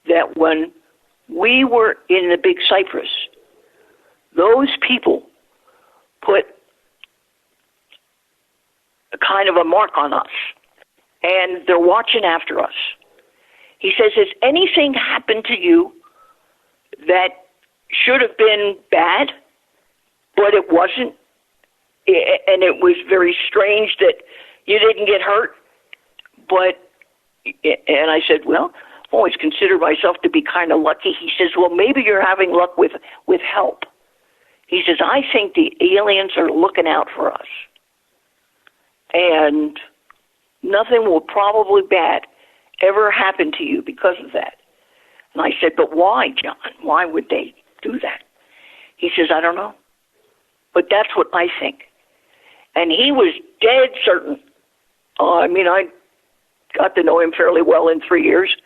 that when we were in the Big Cypress, those people put a kind of a mark on us, and they're watching after us. He says, has anything happened to you that should have been bad, but it wasn't? And it was very strange that you didn't get hurt. And I said, well, I've always considered myself to be kind of lucky. He says, well, maybe you're having luck with help. He says, I think the aliens are looking out for us. And nothing will probably bad ever happen to you because of that. And I said, but why, John? Why would they do that? He says, I don't know. But that's what I think. And he was dead certain. I got to know him fairly well in 3 years.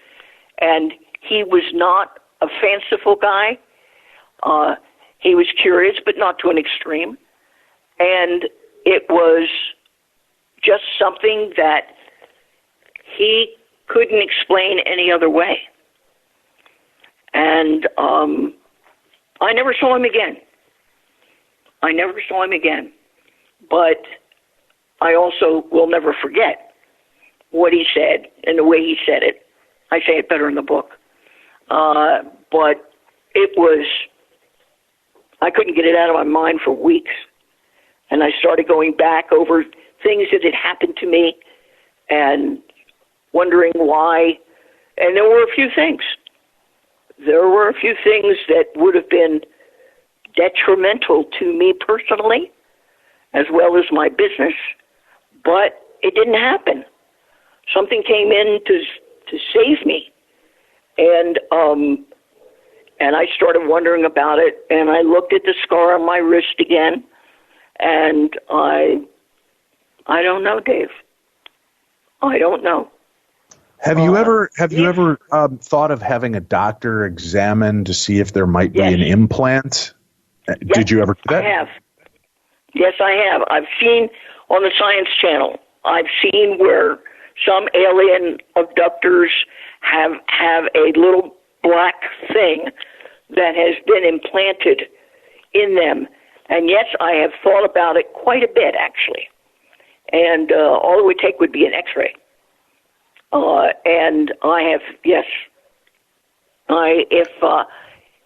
And he was not a fanciful guy. He was curious, but not to an extreme. And it was just something that he couldn't explain any other way. And I never saw him again. But I also will never forget what he said and the way he said it. I say it better in the book. But it was, I couldn't get it out of my mind for weeks. And I started going back over things that had happened to me and wondering why. And there were a few things. There were a few things that would have been detrimental to me personally, as well as my business, but it didn't happen. Something came in to save me, and I started wondering about it, and I looked at the scar on my wrist again, and I don't know, Dave. I don't know. Have you ever thought of having a doctor examine to see if there might be an implant? Yes, Did you ever do that? I have. Yes, I have. I've seen on the Science Channel, I've seen where some alien abductors have a little black thing that has been implanted in them. And yes, I have thought about it quite a bit, actually. And all it would take would be an X-ray. And I have, yes.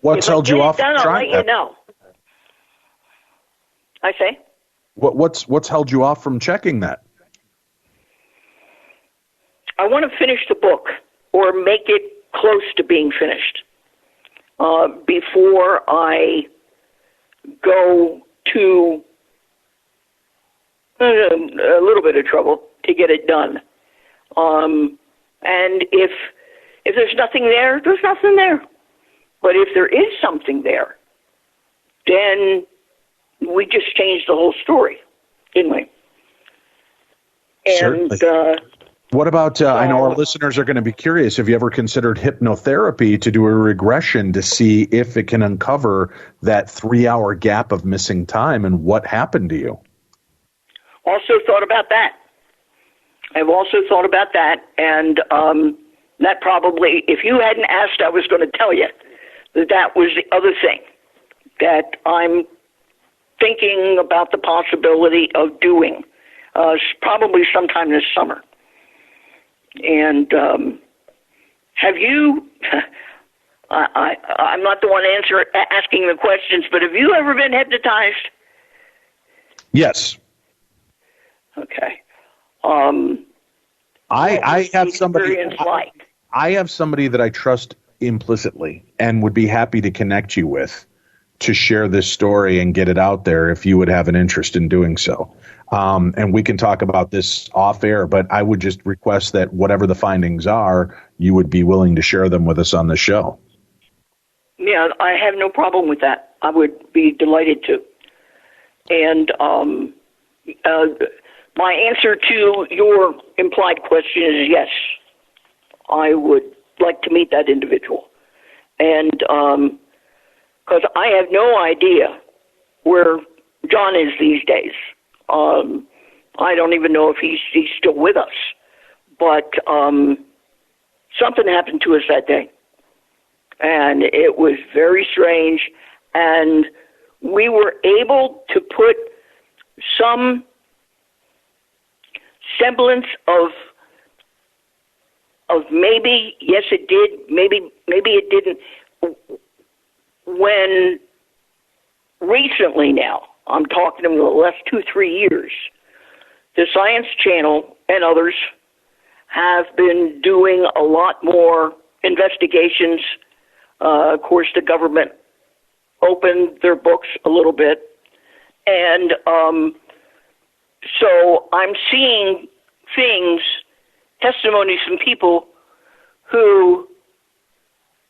What's held you off from trying that? I'll let you know. I say? What's held you off from checking that? I want to finish the book or make it close to being finished before I go to a little bit of trouble to get it done. And if If there's nothing there, there's nothing there. But if there is something there, then we just changed the whole story, didn't we? And what about, I know our listeners are going to be curious, have you ever considered hypnotherapy to do a regression to see if it can uncover that 3-hour gap of missing time and what happened to you? Also thought about that. I've also thought about that, and that probably, if you hadn't asked, I was going to tell you that was the other thing that I'm thinking about the possibility of doing, probably sometime this summer. And have you, I'm not the one asking the questions, but have you ever been hypnotized? Yes. Okay. I have somebody. Like? I have somebody that I trust implicitly and would be happy to connect you with to share this story and get it out there if you would have an interest in doing so. And we can talk about this off air, but I would just request that whatever the findings are, you would be willing to share them with us on the show. Yeah, I have no problem with that. I would be delighted to. And my answer to your implied question is yes. I would like to meet that individual. And because I have no idea where John is these days. I don't even know if he's still with us. But something happened to us that day. And it was very strange. And we were able to put some semblance of maybe, yes it did, maybe it didn't, when recently now, I'm talking in the last 2-3 years, the Science Channel and others have been doing a lot more investigations. Of course, the government opened their books a little bit. And so I'm seeing things, testimonies from people who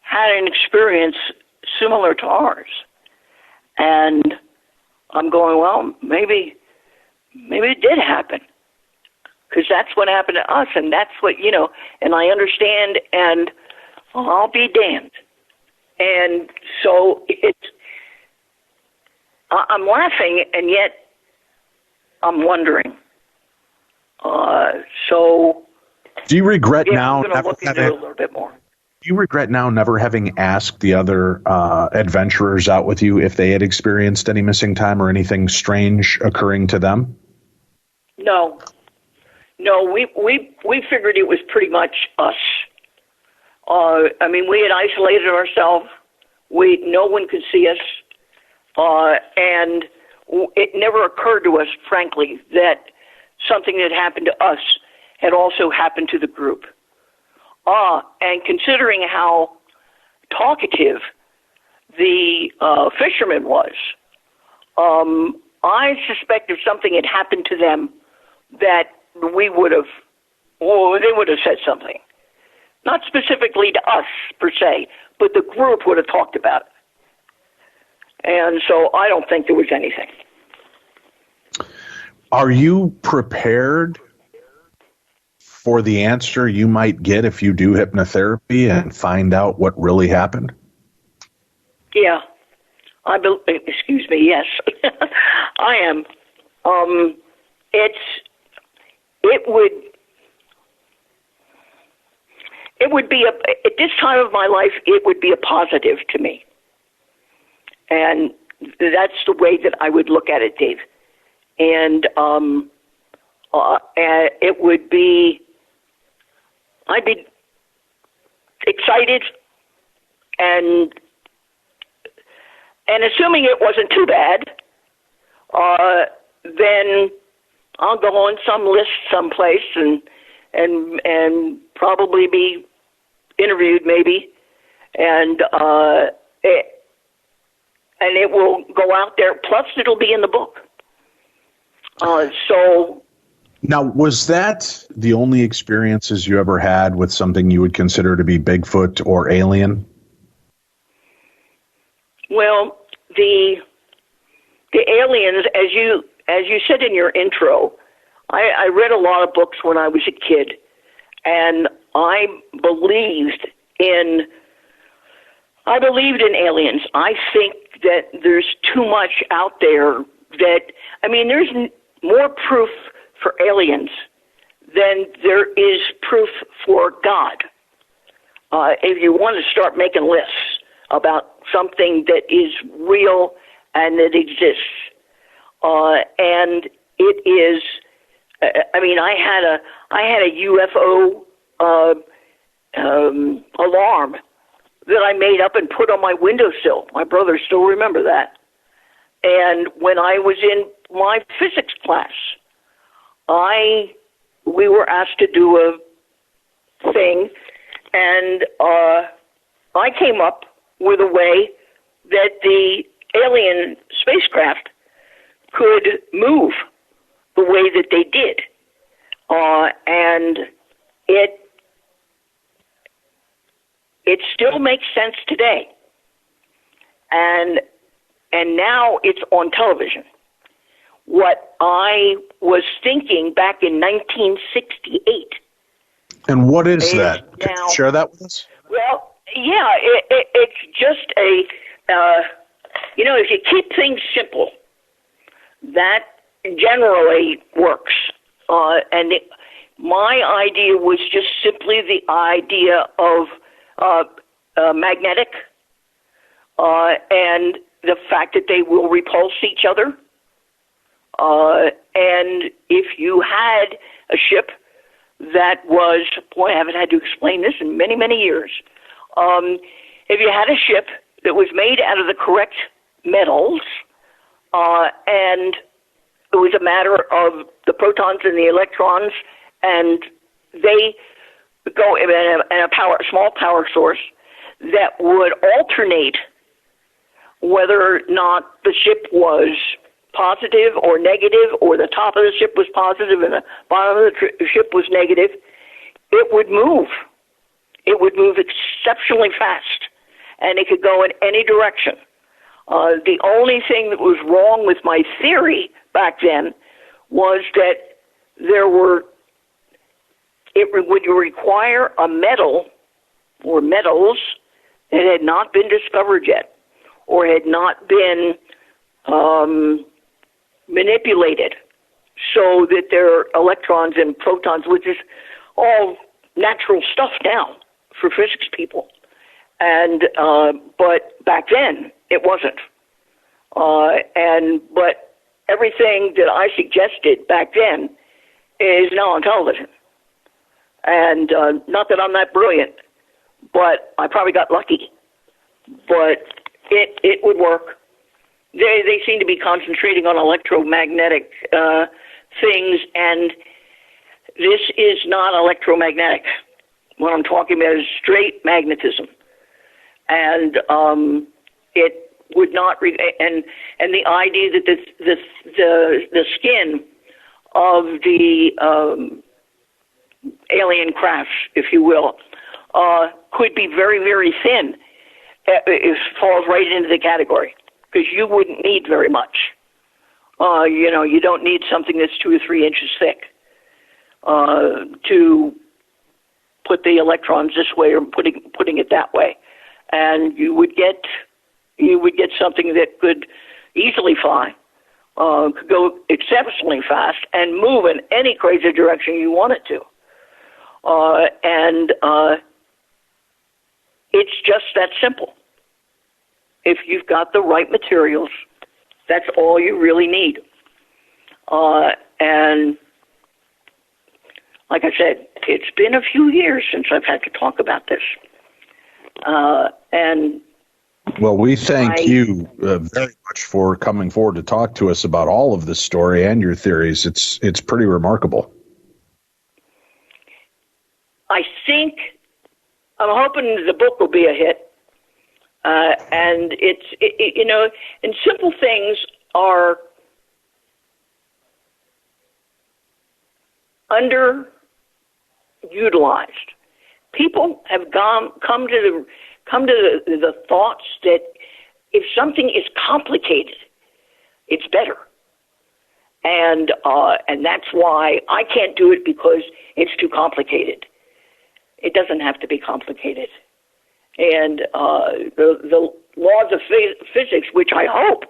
had an experience similar to ours. And I'm going, well, maybe it did happen. Because that's what happened to us, and that's what, and I understand, and I'll be damned. And so I'm laughing, and yet I'm wondering. So do you regret now? I'm going to look into it a little bit more. Do you regret now never having asked the other adventurers out with you if they had experienced any missing time or anything strange occurring to them? No, we figured it was pretty much us. I mean, we had isolated ourselves. No one could see us, and it never occurred to us, frankly, that something that happened to us had also happened to the group. And considering how talkative the fisherman was, I suspect if something had happened to them that they would have said something. Not specifically to us, per se, but the group would have talked about it. And so I don't think there was anything. Are you prepared for the answer you might get if you do hypnotherapy and find out what really happened? Yeah. Excuse me, yes. I am. It would be at this time of my life, it would be a positive to me. And that's the way that I would look at it, Dave. And it would be, I'd be excited and assuming it wasn't too bad, then I'll go on some list someplace and probably be interviewed maybe, and it will go out there. Plus, it'll be in the book. So Now, was that the only experiences you ever had with something you would consider to be Bigfoot or alien? Well, the aliens, as you said in your intro, I read a lot of books when I was a kid, and I believed in aliens. I think that there's too much out there there's more proof for aliens than there is proof for God. If you want to start making lists about something that is real and that exists, and it is, I had a UFO alarm that I made up and put on my windowsill. My brother still remember that. And when I was in my physics class, we were asked to do a thing, and I came up with a way that the alien spacecraft could move the way that they did, and it still makes sense today, and now it's on television. What I was thinking back in 1968. And what is that? Can you share that with us? Well, yeah, it's just if you keep things simple, that generally works. My idea was just simply the idea of magnetic and the fact that they will repulse each other. And if you had a ship that was, boy, I haven't had to explain this in many, many years. If you had a ship that was made out of the correct metals, and it was a matter of the protons and the electrons, and they go in a small power source that would alternate whether or not the ship was positive or negative, or the top of the ship was positive and the bottom of the ship was negative, it would move. It would move exceptionally fast, and it could go in any direction. The only thing that was wrong with my theory back then was that it would require a metal or metals that had not been discovered yet or had not been manipulated so that their electrons and protons, which is all natural stuff now for physics people. And but back then it wasn't. But everything that I suggested back then is now on television. And not that I'm that brilliant, but I probably got lucky. But it would work. They seem to be concentrating on electromagnetic things, and this is not electromagnetic. What I'm talking about is straight magnetism, and it would not. And the idea that the skin of the alien crafts, if you will, could be very, very thin. It falls right into the category, because you wouldn't need very much. You don't need something that's 2 or 3 inches thick to put the electrons this way or putting it that way, and you would get something that could easily fly, could go exceptionally fast and move in any crazy direction you want it to, and it's just that simple. If you've got the right materials, that's all you really need. And like I said, it's been a few years since I've had to talk about this. Well, we thank you very much for coming forward to talk to us about all of this story and your theories. It's pretty remarkable. I'm hoping the book will be a hit. And and simple things are underutilized. People have come to the thoughts that if something is complicated, it's better. And that's why I can't do it, because it's too complicated. It doesn't have to be complicated. And the laws of physics, which I hope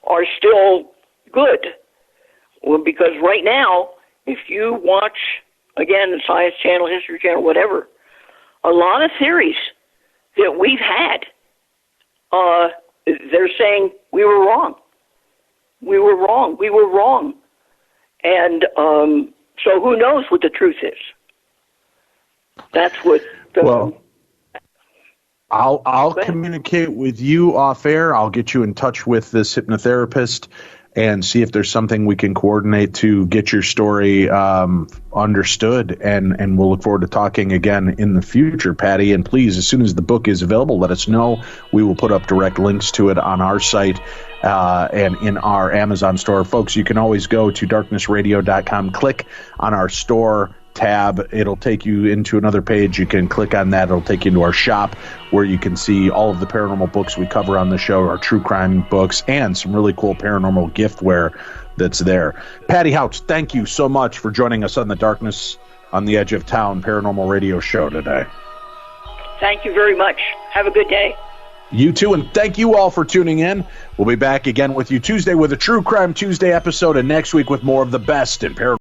are still good, well, because right now, if you watch, again, the Science Channel, History Channel, whatever, a lot of theories that we've had, they're saying we were wrong. We were wrong. We were wrong. And so who knows what the truth is? That's what... I'll communicate with you off air. I'll get you in touch with this hypnotherapist and see if there's something we can coordinate to get your story understood. And we'll look forward to talking again in the future, Patti. And please, as soon as the book is available, let us know. We will put up direct links to it on our site and in our Amazon store. Folks, you can always go to darknessradio.com, click on our store tab. It'll take you into another page. You can click on that. It'll take you into our shop where you can see all of the paranormal books we cover on the show, our true crime books, and some really cool paranormal giftware that's there. Patti Houtz, thank you so much for joining us on the Darkness on the Edge of Town Paranormal Radio Show today. Thank you very much. Have a good day. You too, and thank you all for tuning in. We'll be back again with you Tuesday with a True Crime Tuesday episode, and next week with more of the best in paranormal.